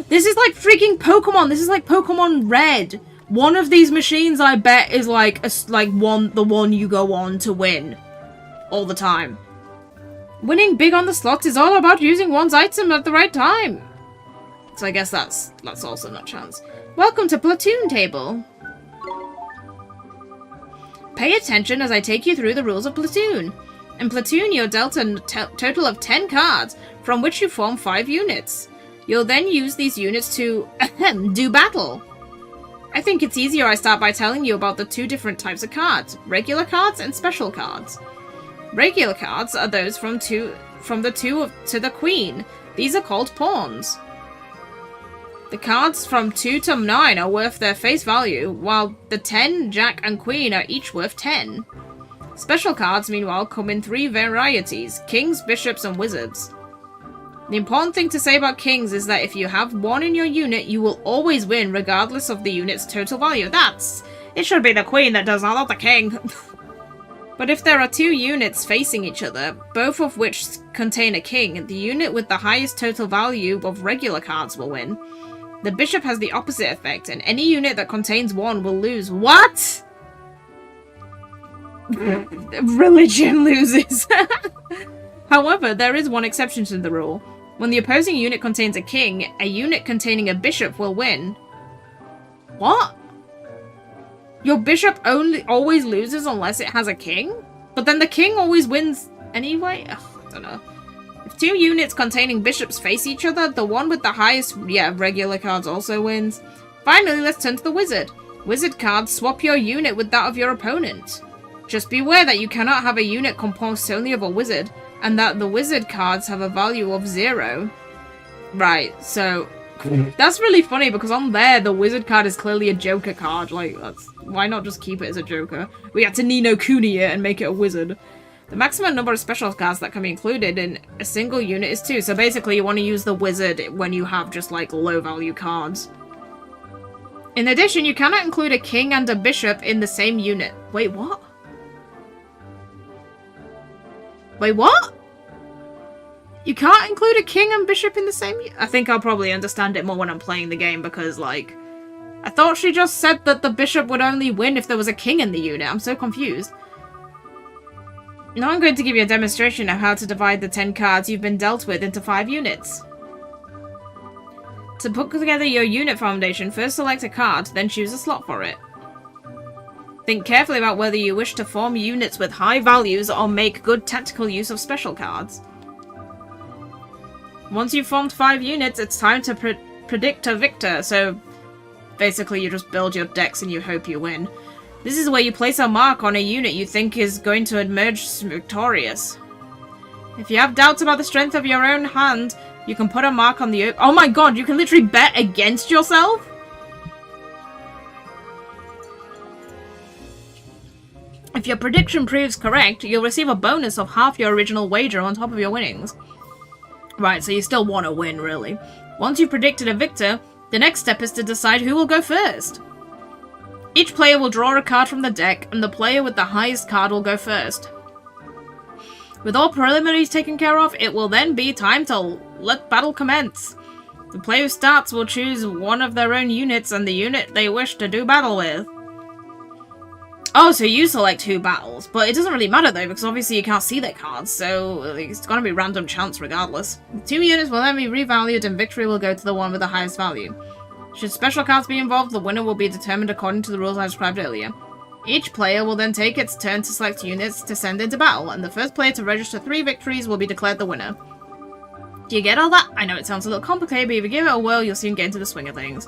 This is like freaking Pokemon. This is like Pokemon Red. One of these machines, I bet, is like the one you go on to win all the time. Winning big on the slots is all about using one's item at the right time. So I guess that's also not chance. Welcome to Platoon table. Pay attention as I take you through the rules of Platoon. In Platoon, you're dealt a total of 10 cards, from which you form 5 units. You'll then use these units to do battle. I think it's easier I start by telling you about the 2 different types of cards, regular cards and special cards. Regular cards are those from the 2 to the Queen. These are called pawns. The cards from 2 to 9 are worth their face value, while the 10, Jack, and Queen are each worth 10. Special cards, meanwhile, come in 3 varieties, Kings, Bishops, and Wizards. The important thing to say about Kings is that if you have 1 in your unit, you will always win, regardless of the unit's total value. It should be the Queen that does that, not the King. But if there are 2 units facing each other, both of which contain a King, the unit with the highest total value of regular cards will win. The Bishop has the opposite effect, and any unit that contains 1 will lose. What? Religion loses. However, there is one exception to the rule. When the opposing unit contains a king, a unit containing a bishop will win. What? Your bishop always loses unless it has a king? But then the king always wins anyway? Ugh, I don't know. If 2 units containing bishops face each other, the one with the highest, regular cards also wins. Finally, let's turn to the wizard. Wizard cards swap your unit with that of your opponent. Just beware that you cannot have a unit composed solely of a wizard, and that the wizard cards have a value of 0. Right, so that's really funny because on there the wizard card is clearly a joker card. Like, why not just keep it as a joker? We had to Ni no Kuni it and make it a wizard. The maximum number of special cards that can be included in a single unit is 2, so basically you want to use the wizard when you have just like low value cards. In addition, you cannot include a king and a bishop in the same unit. Wait, what? Wait, what? You can't include a king and bishop in the same unit? I think I'll probably understand it more when I'm playing the game because, like, I thought she just said that the bishop would only win if there was a king in the unit. I'm so confused. Now I'm going to give you a demonstration of how to divide the 10 cards you've been dealt with into 5 units. To put together your unit foundation, first select a card, then choose a slot for it. Think carefully about whether you wish to form units with high values or make good tactical use of special cards. Once you've formed 5 units, it's time to predict a victor, so basically you just build your decks and you hope you win. This is where you place a mark on a unit you think is going to emerge victorious. If you have doubts about the strength of your own hand, you can put a mark on the... Oh my god, you can literally bet against yourself? If your prediction proves correct, you'll receive a bonus of half your original wager on top of your winnings. Right, so you still want to win, really. Once you've predicted a victor, the next step is to decide who will go first. Each player will draw a card from the deck, and the player with the highest card will go first. With all preliminaries taken care of, it will then be time to let battle commence. The player who starts will choose one of their own units and the unit they wish to do battle with. Oh, so you select who battles, but it doesn't really matter though, because obviously you can't see their cards, so it's gonna be random chance regardless. The 2 units will then be revalued and victory will go to the one with the highest value. Should special cards be involved, the winner will be determined according to the rules I described earlier. Each player will then take its turn to select units to send into battle, and the first player to register 3 victories will be declared the winner. Do you get all that? I know it sounds a little complicated, but if you give it a whirl, you'll soon get into the swing of things.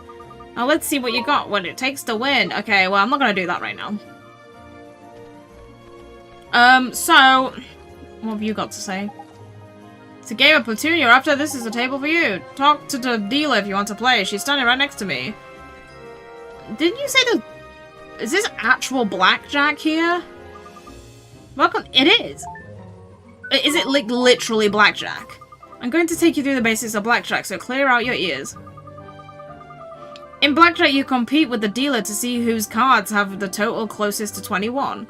Now let's see what you got, what it takes to win. Okay, well I'm not gonna do that right now. So, what have you got to say? It's a game of Platoon you're after. This is a table for you. Talk to the dealer if you want to play. She's standing right next to me. Didn't you say that? Is this actual blackjack here? Welcome. It is. Is it like literally blackjack? I'm going to take you through the basics of blackjack, so clear out your ears. In blackjack, you compete with the dealer to see whose cards have the total closest to 21.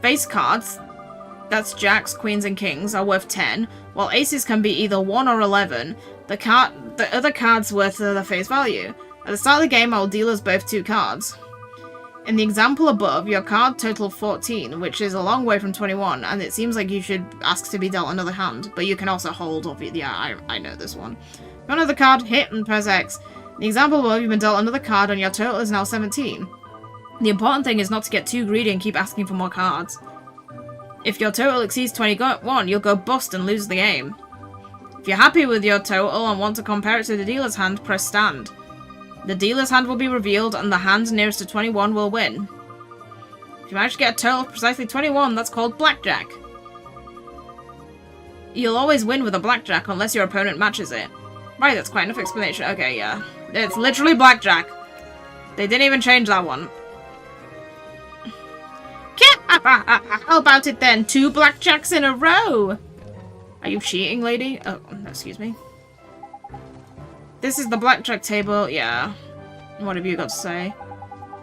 Face cards, that's jacks, queens, and kings, are worth 10, while aces can be either 1 or 11. The other cards worth the face value. At the start of the game, I will deal us both 2 cards. In the example above, your card totaled 14, which is a long way from 21, and it seems like you should ask to be dealt another hand, but you can also hold off it. Yeah, I know this one. Got another card, hit, and press X. In the example above, you've been dealt another card, and your total is now 17. The important thing is not to get too greedy and keep asking for more cards. If your total exceeds 21, you'll go bust and lose the game. If you're happy with your total and want to compare it to the dealer's hand, press stand. The dealer's hand will be revealed, and the hand nearest to 21 will win. If you manage to get a total of precisely 21, that's called blackjack. You'll always win with a blackjack unless your opponent matches it. Right, that's quite enough explanation. Okay, yeah. It's literally blackjack. They didn't even change that one. How about it then? 2 blackjacks in a row! Are you cheating, lady? Oh, excuse me. This is the blackjack table. Yeah. What have you got to say?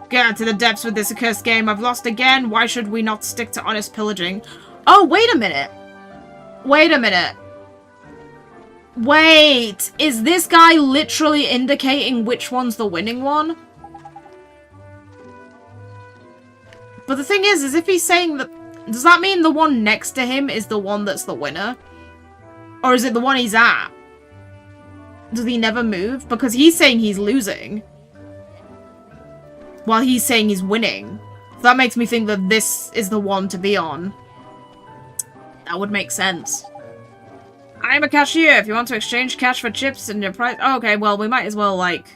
Get to the depths with this accursed game. I've lost again. Why should we not stick to honest pillaging? Oh, wait a minute. Wait a minute. Wait. Is this guy literally indicating which one's the winning one? But the thing is if he's saying that... Does that mean the one next to him is the one that's the winner? Or is it the one he's at? Does he never move? Because he's saying he's losing. While he's saying he's winning. So that makes me think that this is the one to be on. That would make sense. I'm a cashier. If you want to exchange cash for chips and your price... Oh, okay, well, we might as well, like...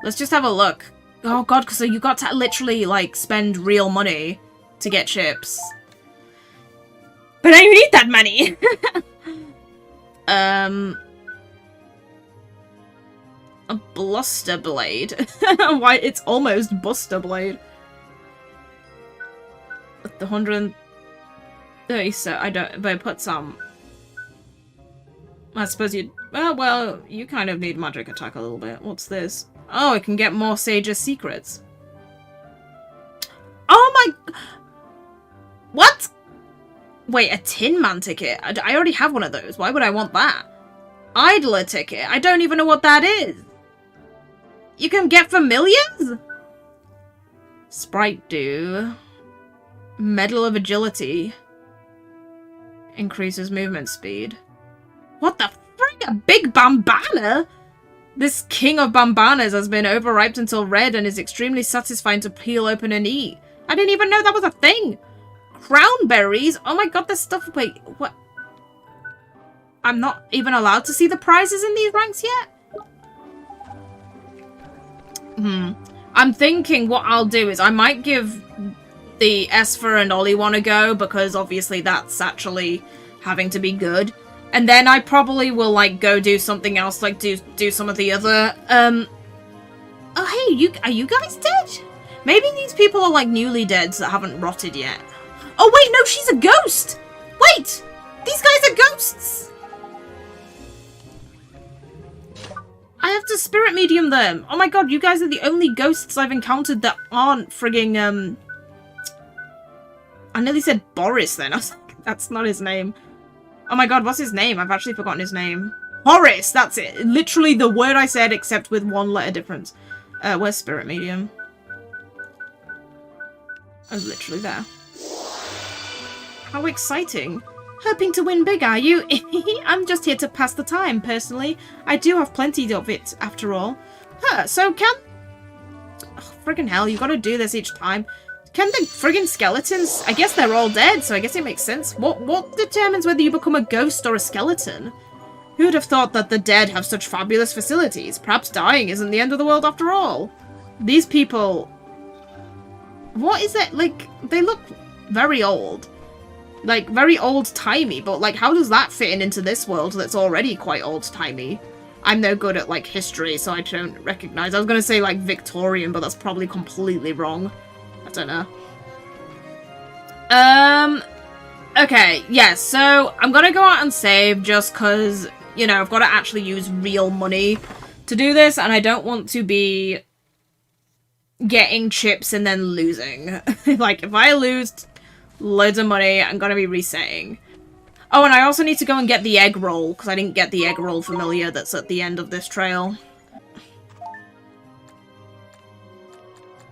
Let's just have a look. Oh, God, because you got to literally, like, spend real money to get chips. But I need that money! A bluster blade. Why, it's almost buster blade. The 130, so I don't, but I put some. I suppose you'd, well, you kind of need magic attack a little bit. What's this? Oh, I can get more Sage's secrets. Oh my, what? Wait, a Tin Man ticket? I already have one of those. Why would I want that? Idler ticket? I don't even know what that is. You can get familiars? Sprite Dew. Medal of Agility. Increases movement speed. What the frick? A big Bambana? This king of Bambanas has been overripe until red and is extremely satisfying to peel open and eat. I didn't even know that was a thing. Crownberries? Oh my god, this stuff... Wait, what? I'm not even allowed to see the prizes in these ranks yet? I'm thinking what I'll do is I might give the Esper and Ollie one a go, because obviously that's actually having to be good. And then I probably will, like, go do something else, like do some of the other, Oh, hey, are you guys dead? Maybe these people are, like, newly deads that haven't rotted yet. Oh, wait, no, she's a ghost! Wait! These guys are ghosts! I have to spirit medium them. Oh my god, you guys are the only ghosts I've encountered that aren't frigging, I nearly said Boris then. I was like, that's not his name. Oh my god, what's his name? I've actually forgotten his name. Horace, that's it. Literally the word I said, except with 1 letter difference. Where's spirit medium? I was literally there. How exciting. Hoping to win big, are you? I'm just here to pass the time, personally. I do have plenty of it, after all. Huh, so can... Oh, friggin' hell, you gotta do this each time. Can the friggin' skeletons... I guess they're all dead, so I guess it makes sense. What determines whether you become a ghost or a skeleton? Who'd have thought that the dead have such fabulous facilities? Perhaps dying isn't the end of the world after all. These people... What is it? Like, they look very old. Like, very old-timey, but, like, how does that fit into this world that's already quite old-timey? I'm no good at, like, history, so I don't recognize. I was gonna say, like, Victorian, but that's probably completely wrong. I don't know. Okay, yes, so I'm gonna go out and save just because, you know, I've got to actually use real money to do this, and I don't want to be getting chips and then losing. Like, if I lose loads of money, I'm gonna be resetting. Oh, and I also need to go and get the egg roll, because I didn't get the egg roll familiar that's at the end of this trail.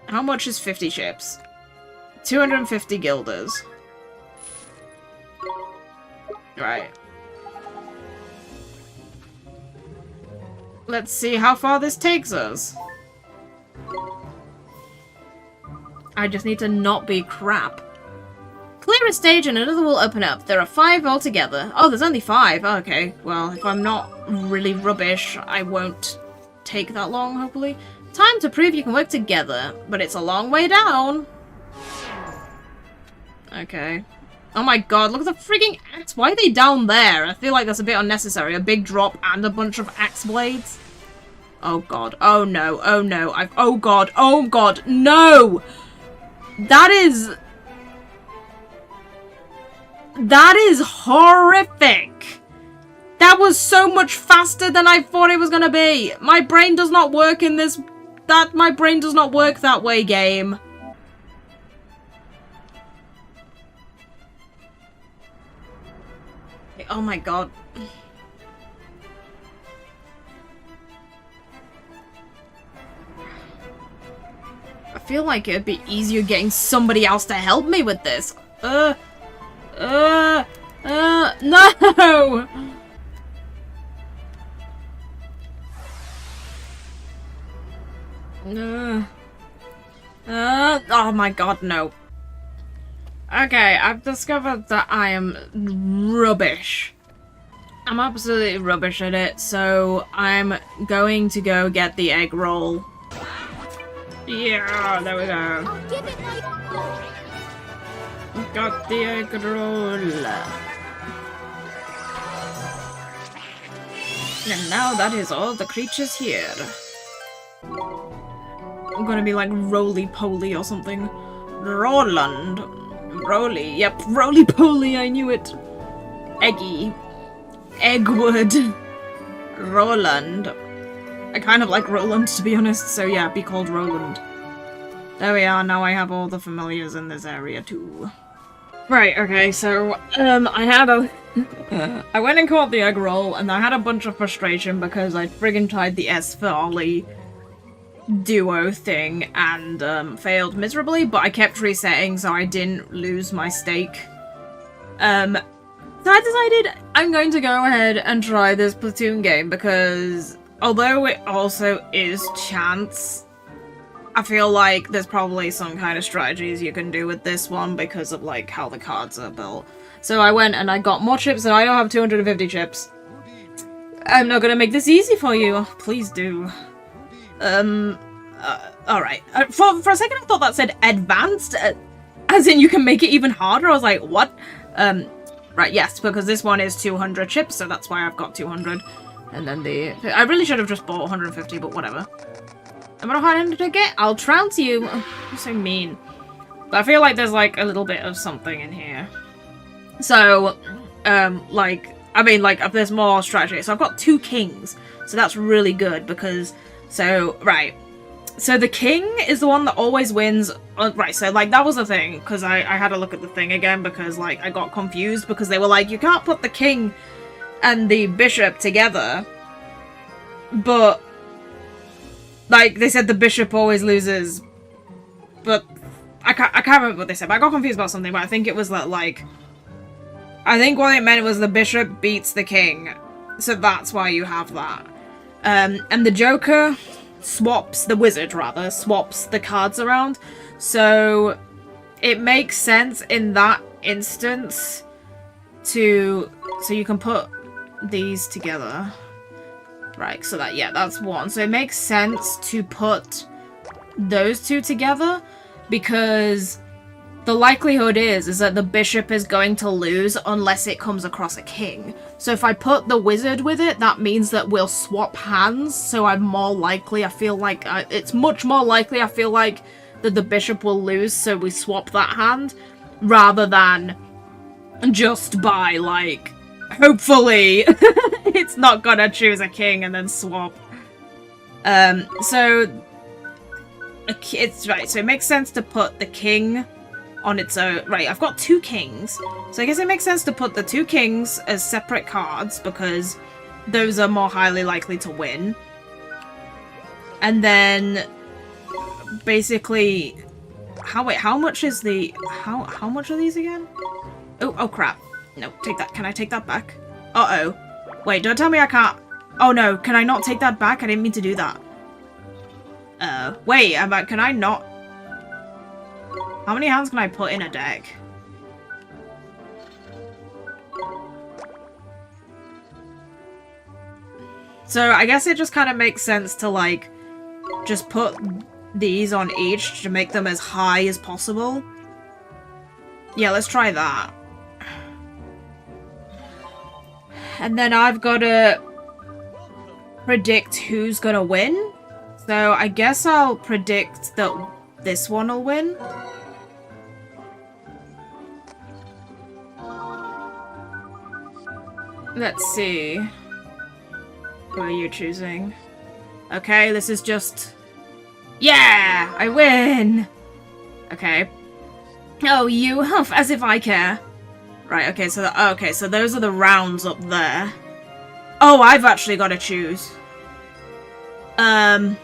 How much is 50 chips? 250 guilders. Right. Let's see how far this takes us. I just need to not be crap. Clear a stage and another will open up. There are 5 altogether. Oh, there's only 5. Oh, okay. Well, if I'm not really rubbish, I won't take that long, hopefully. Time to prove you can work together, but it's a long way down. Okay. Oh my god, look at the freaking axe. Why are they down there? I feel like that's a bit unnecessary. A big drop and a bunch of axe blades. Oh god. Oh no. Oh no. Oh god. Oh god. No! That is horrific. That was so much faster than I thought it was gonna be. My brain does not work in this... My brain does not work that way, game. Oh my god. I feel like it'd be easier getting somebody else to help me with this. No! Oh my god, no. Okay, I've discovered that I am rubbish. I'm absolutely rubbish at it, so I'm going to go get the egg roll. Yeah, there we go. Got the egg roll. And now that is all the creatures here. I'm gonna be like roly-poly or something. Roland. Roly. Yep, roly-poly, I knew it. Eggy. Eggwood. Roland. I kind of like Roland, to be honest, so yeah, be called Roland. There we are, now I have all the familiars in this area too. Right, okay, so, I went and caught the egg roll, and I had a bunch of frustration because I friggin' tried the S for Ollie duo thing and failed miserably, but I kept resetting so I didn't lose my stake. So I decided I'm going to go ahead and try this Platoon game because although it also is chance, I feel like there's probably some kind of strategies you can do with this one because of like how the cards are built. So I went and I got more chips and I don't have 250 chips. I'm not gonna make this easy for you. Please do. Alright. For a second I thought that said advanced, as in you can make it even harder. I was like, what? Right, yes, because this one is 200 chips, so that's why I've got 200. And then I really should have just bought 150, but whatever. I'm gonna hard to get. I'll trounce you. Oh, you're so mean. But I feel like there's like a little bit of something in here. So, there's more strategy. So I've got 2 kings. So that's really good because, right. So the king is the one that always wins. Right, so like that was the thing because I had to look at the thing again because like I got confused because they were like, you can't put the king and the bishop together. But like they said the bishop always loses. But I can't remember what they said, but I got confused about something, but I think it was that like I think what it meant was the bishop beats the king. So that's why you have that. And the Joker swaps, the wizard rather, swaps the cards around. So it makes sense in that instance so you can put these together. Right, so that, yeah, that's one. So it makes sense to put those 2 together because the likelihood is that the bishop is going to lose unless it comes across a king. So if I put the wizard with it, that means that we'll swap hands, so I'm more likely, I feel like, it's much more likely, I feel like, that the bishop will lose, so we swap that hand, rather than just by, like, hopefully, it's not gonna choose a king and then swap. So, it's right, so it makes sense to put the king on its own. Right, I've got 2 kings, so I guess it makes sense to put the 2 kings as separate cards, because those are more highly likely to win. And then, basically, how much is the, how much are these again? Oh crap. No, take that. Can I take that back? Uh-oh. Wait, don't tell me I can't. Oh no, can I not take that back? I didn't mean to do that. Wait, can I not? How many hands can I put in a deck? So I guess it just kind of makes sense to, like, just put these on each to make them as high as possible. Yeah, let's try that. And then I've got to predict who's gonna win. So I guess I'll predict that this one will win. Let's see. Who are you choosing? Okay, this is just... Yeah! I win! Okay. Oh, you huff as if I care. Right, okay, so those are the rounds up there. Oh, I've actually got to choose. Oh,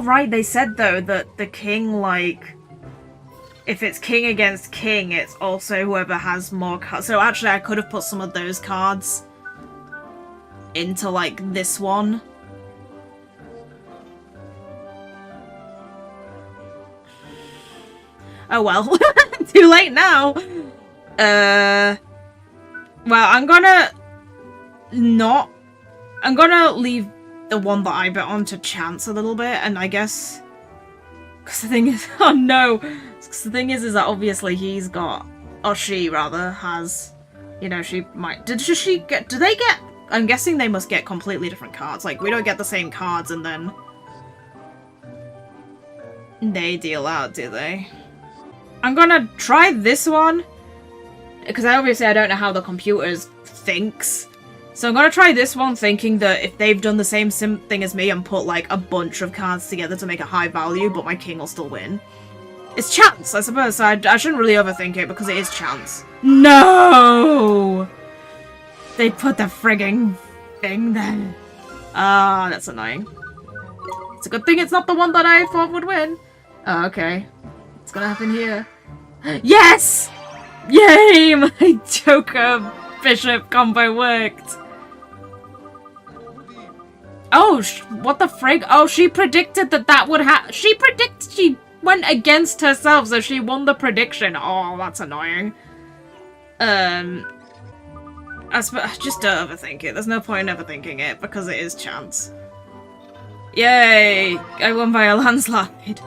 right, they said, though, that the king, like... If it's king against king, it's also whoever has more cards. So actually, I could have put some of those cards into, like, this one. Oh well. Too late now. Well, I'm gonna leave the one that I bet on to chance a little bit, and I guess... Because the thing is... Oh no! Because the thing is that obviously he's got... Or she, rather, has... You know, she might... Does she get... Do they get... I'm guessing they must get completely different cards. Like, we don't get the same cards and then... They deal out, do they? I'm gonna try this one. Because obviously I don't know how the computer thinks. So I'm gonna try this one thinking that if they've done the same thing as me and put, like, a bunch of cards together to make a high value, but my king will still win. It's chance, I suppose, so I shouldn't really overthink it because it is chance. No! They put the frigging thing there. Ah, that's annoying. It's a good thing it's not the one that I thought would win. Oh, okay. What's gonna happen here? Yes! Yay! My Joker Bishop combo worked. Oh, what the frig? Oh, she predicted that would happen. She went against herself, so she won the prediction. Oh, that's annoying. Just don't overthink it. There's no point in overthinking it, because it is chance. Yay! I won by a landslide.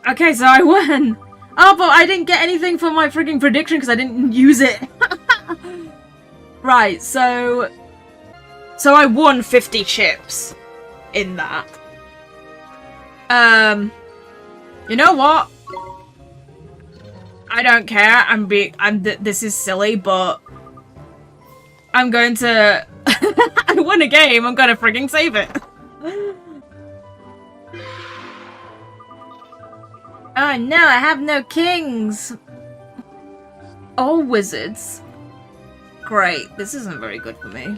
Okay, so I won! Oh, but I didn't get anything for my frigging prediction because I didn't use it. Right, so I won 50 chips in that. You know what? I don't care. This is silly, but I'm going to... I won a game. I'm gonna frigging save it. Oh no, I have no kings. All wizards. Great, this isn't very good for me.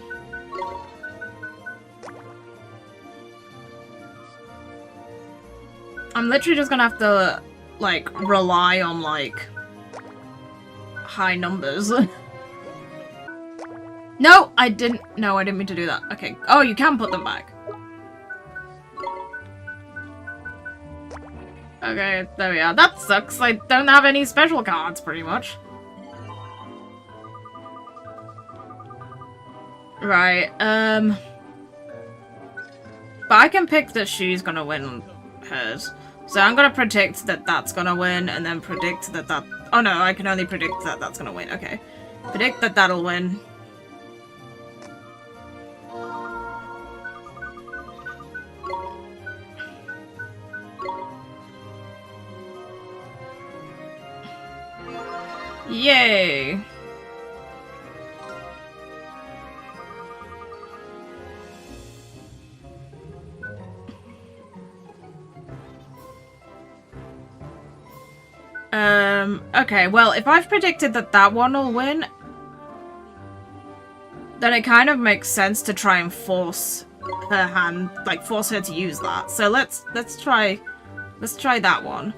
I'm literally just gonna have to, like, rely on, like, high numbers. No, I didn't mean to do that. Okay. Oh, you can put them back. Okay, there we are. That sucks. I don't have any special cards, pretty much. Right, But I can pick that she's gonna win hers. So I'm gonna predict that that's gonna win, and then predict that that... Oh no, I can only predict that that's gonna win. Okay. Predict that that'll win. Yay! Okay, well, if I've predicted that that one will win, then it kind of makes sense to try and force her hand, like, force her to use that. So let's try that one.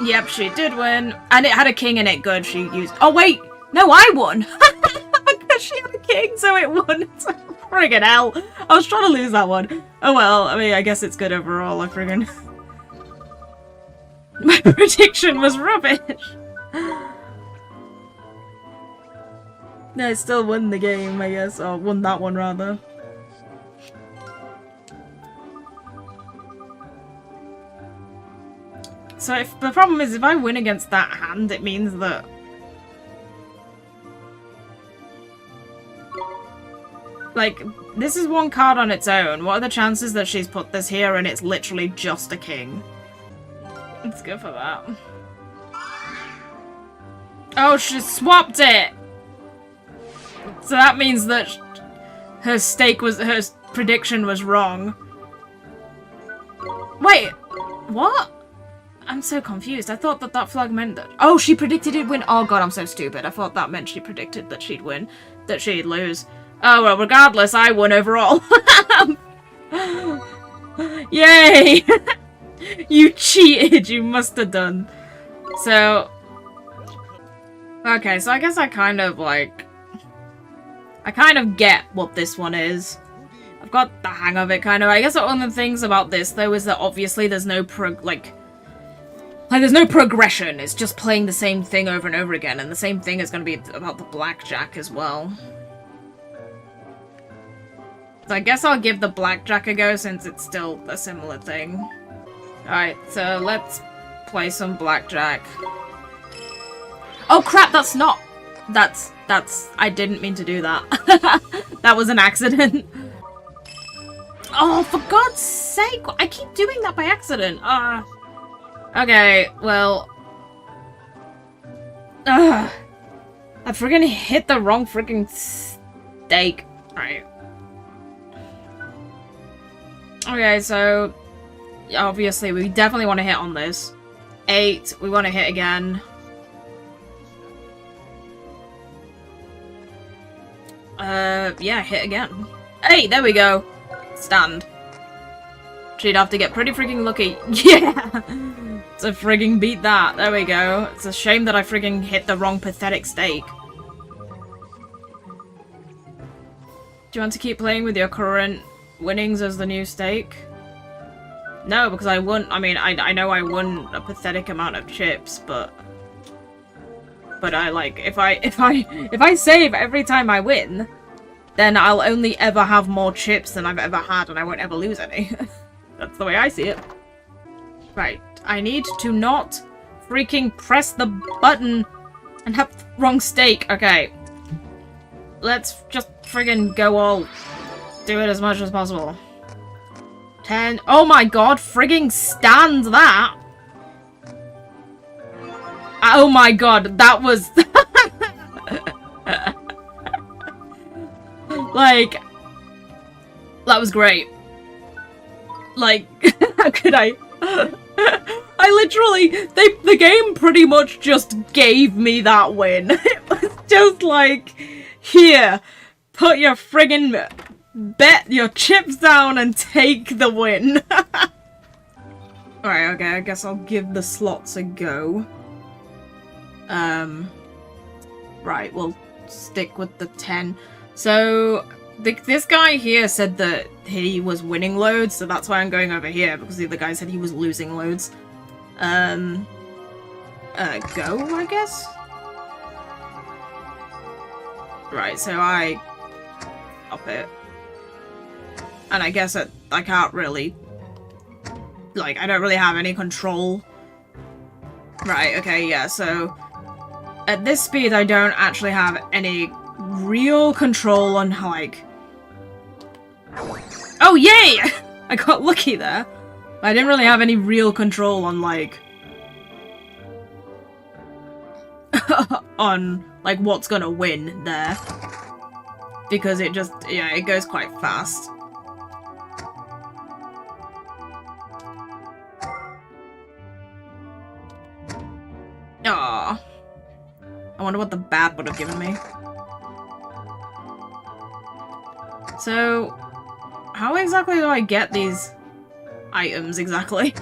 Yep, she did win. And it had a king in it, good, she used... Oh, wait! No, I won! Because she had a king, so it won. Friggin' hell. I was trying to lose that one. Oh well, I mean, I guess it's good overall, I friggin'... My prediction was rubbish! No, I still won the game, I guess. Or won that one, rather. So if the problem is, if I win against that hand, it means that... Like, this is one card on its own. What are the chances that she's put this here and it's literally just a king? Let's go for that. Oh, she swapped it! So that means that her prediction was wrong. Wait, what? I'm so confused. I thought that flag meant that... Oh, she predicted it'd win. Oh god, I'm so stupid. I thought that meant she predicted that she'd win. That she'd lose. Oh well, regardless, I won overall. Yay! You cheated, you must have done. So... Okay, so I guess I kind of, like... I kind of get what this one is. I've got the hang of it, kind of. I guess one of the things about this, though, is that obviously there's no there's no progression. It's just playing the same thing over and over again, and the same thing is going to be about the Blackjack as well. So I guess I'll give the Blackjack a go, since it's still a similar thing. Alright, so let's play some Blackjack. Oh crap, that's not... That's... I didn't mean to do that. That was an accident. Oh, for God's sake! I keep doing that by accident. Okay, well... I friggin' hit the wrong friggin' stake. Right. Okay, so... Obviously, we definitely want to hit on this. 8, we want to hit again. Yeah, hit again. Hey, there we go. Stand. She'd have to get pretty freaking lucky. Yeah! To frigging beat that. There we go. It's a shame that I frigging hit the wrong pathetic stake. Do you want to keep playing with your current winnings as the new stake? No, because I won. I mean, I know I won a pathetic amount of chips, but I like if I save every time I win, then I'll only ever have more chips than I've ever had, and I won't ever lose any. That's the way I see it. Right, I need to not freaking press the button and have the wrong stake. Okay, let's just friggin' go all do it as much as possible. 10. Oh my god, frigging stand that! Oh my god, that was... like... That was great. Like, how could I... I literally... The game pretty much just gave me that win. It was just like... Here, put your friggin' bet your chips down and take the win. Alright, okay, I guess I'll give the slots a go. Right, we'll stick with the 10. So, this guy here said that he was winning loads, so that's why I'm going over here, because the other guy said he was losing loads. Go, I guess? Right, so I... up it. And I guess I can't really... Like, I don't really have any control. Right, okay, yeah, so... At this speed, I don't actually have any real control on, like... Oh, yay! I got lucky there. I didn't really have any real control on, like... on, like, what's gonna win there. Because it just, yeah, it goes quite fast. Aww. I wonder what the bat would have given me. So, how exactly do I get these items exactly?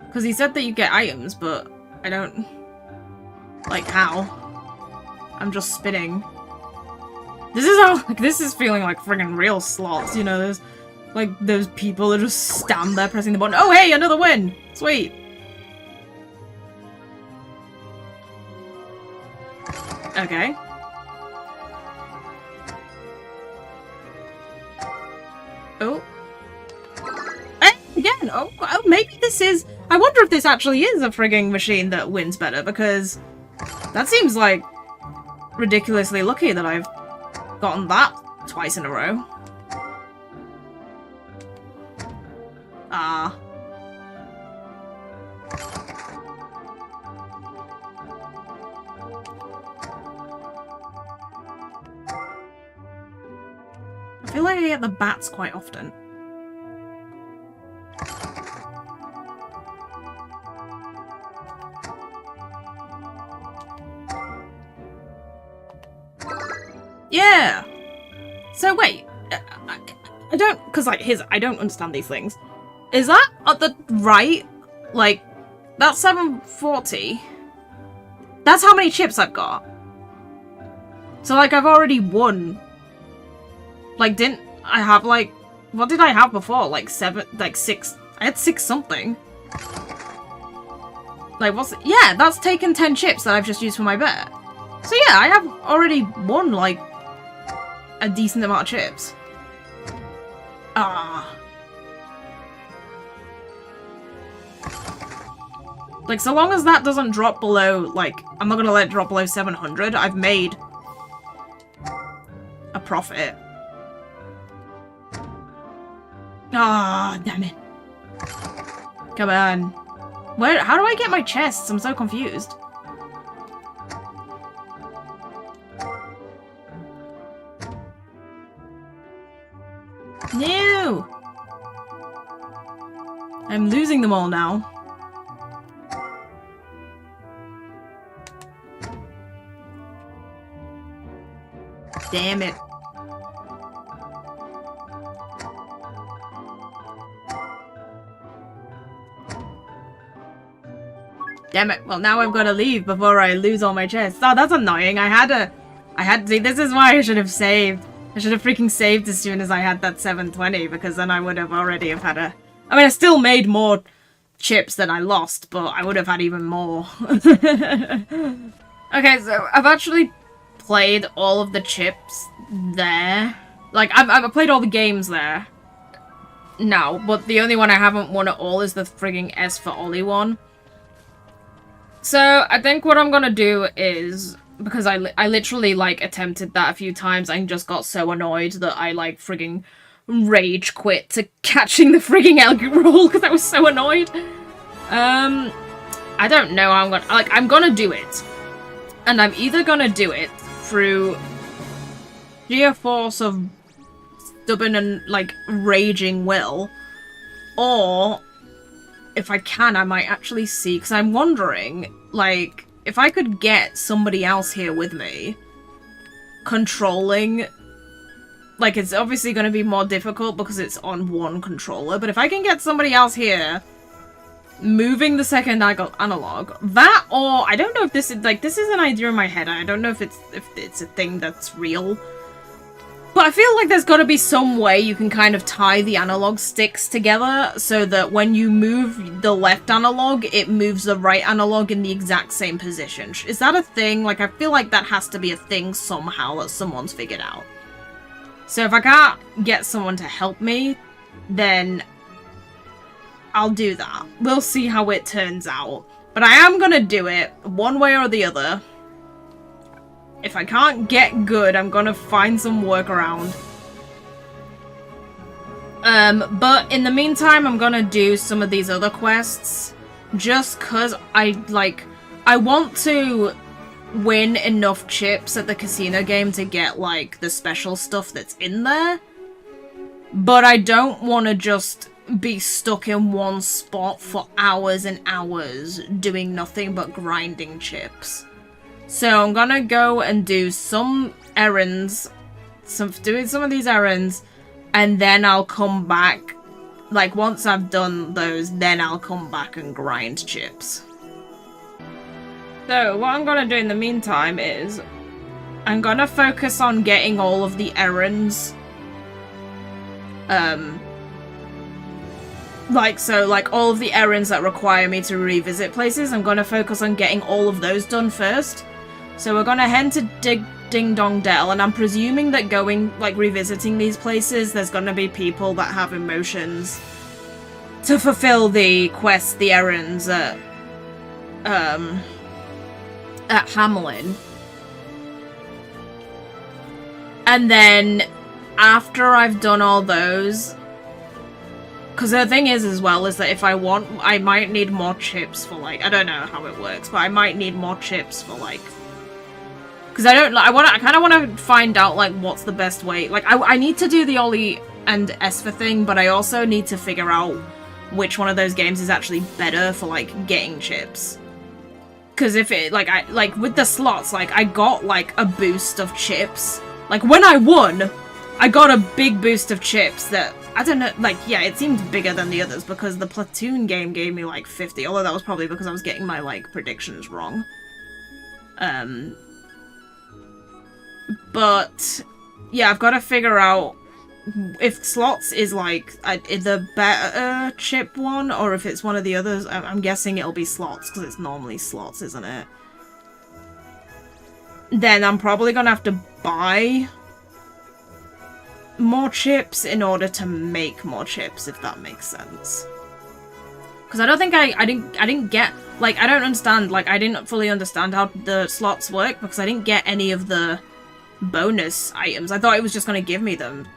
Because he said that you get items, but I don't... Like, how? I'm just spinning. This is how, like, this is feeling like friggin' real slots, you know, there's, like, those people that just stand there pressing the button. Oh, hey, another win! Sweet! Okay. Oh. Again! Oh, maybe this is... I wonder if this actually is a frigging machine that wins better, because that seems, like, ridiculously lucky that I've gotten that twice in a row. Ah. I feel like I get the bats quite often. Yeah! So wait, I don't, because like, I don't understand these things. Is that at the right? Like, that's 740. That's how many chips I've got. So like, I've already won. Like, didn't I have like, what did I have before? Like 6, I had 6 something. Like, what's, yeah, that's taken 10 chips that I've just used for my bet. So yeah, I have already won like, a decent amount of chips. Ah. Like, so long as that doesn't drop below, like, I'm not gonna let it drop below 700, I've made a profit. Ah, damn it. Come on. Where, how do I get my chests? I'm so confused. No! I'm losing them all now. Damn it. Damn it. Well, now I've got to leave before I lose all my chests. Oh, that's annoying. I had to see, this is why I should have saved. I should have freaking saved as soon as I had that 720, because then I would have already have had a... I mean, I still made more chips than I lost, but I would have had even more. Okay, so I've actually played all of the chips there. Like, I've played all the games there now, but the only one I haven't won at all is the frigging S for Ollie one. So, I think what I'm gonna do is... Because I literally, like, attempted that a few times and just got so annoyed that I, like, frigging rage quit to catching the frigging egg roll because I was so annoyed. I don't know how I'm gonna... Like, I'm gonna do it. And I'm either gonna do it through sheer force of stubborn and, like, raging will, or if I can, I might actually see, because I'm wondering, like... If I could get somebody else here with me, controlling, like, it's obviously going to be more difficult because it's on one controller, but if I can get somebody else here, moving the second analog, that, or, I don't know if this is, like, this is an idea in my head, I don't know if it's a thing that's real, but I feel like there's got to be some way you can kind of tie the analog sticks together so that when you move the left analog, it moves the right analog in the exact same position. Is that a thing? Like, I feel like that has to be a thing somehow that someone's figured out. So if I can't get someone to help me then I'll do that. We'll see how it turns out. But I am gonna do it one way or the other. If I can't get good, I'm gonna find some workaround. But in the meantime, I'm gonna do some of these other quests. Just cause I want to win enough chips at the casino game to get, like, the special stuff that's in there. But I don't want to just be stuck in one spot for hours and hours doing nothing but grinding chips. So I'm gonna go and do some errands, doing some of these errands, and then I'll come back. Like, once I've done those, then I'll come back and grind chips. So, what I'm gonna do in the meantime is I'm gonna focus on getting all of the errands. All of the errands that require me to revisit places, I'm gonna focus on getting all of those done first. So we're gonna head to Ding Dong Dell, and I'm presuming that revisiting these places, there's gonna be people that have emotions to fulfill the quests, the errands at Hamelin. And then, after I've done all those... Because the thing is, as well, is that if I want... I might need more chips for, like... I don't know how it works, but I might need more chips for, like... Because I kind of want to find out, like, what's the best way... Like, I need to do the Ollie and Esper thing, but I also need to figure out which one of those games is actually better for, like, getting chips. Because if it... with the slots, I got, like, a boost of chips. Like, when I won, I got a big boost of chips that... I don't know, yeah, it seemed bigger than the others because the Platoon game gave me, 50, although that was probably because I was getting my, predictions wrong. But, yeah, I've got to figure out if slots is, the better chip one, or if it's one of the others. I'm guessing it'll be slots, because it's normally slots, isn't it? Then I'm probably gonna have to buy more chips in order to make more chips, if that makes sense. Because I don't think I didn't get, I don't understand, I didn't fully understand how the slots work, because I didn't get any of the bonus items. I thought it was just going to give me them,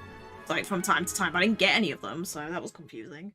from time to time, but I didn't get any of them, so that was confusing.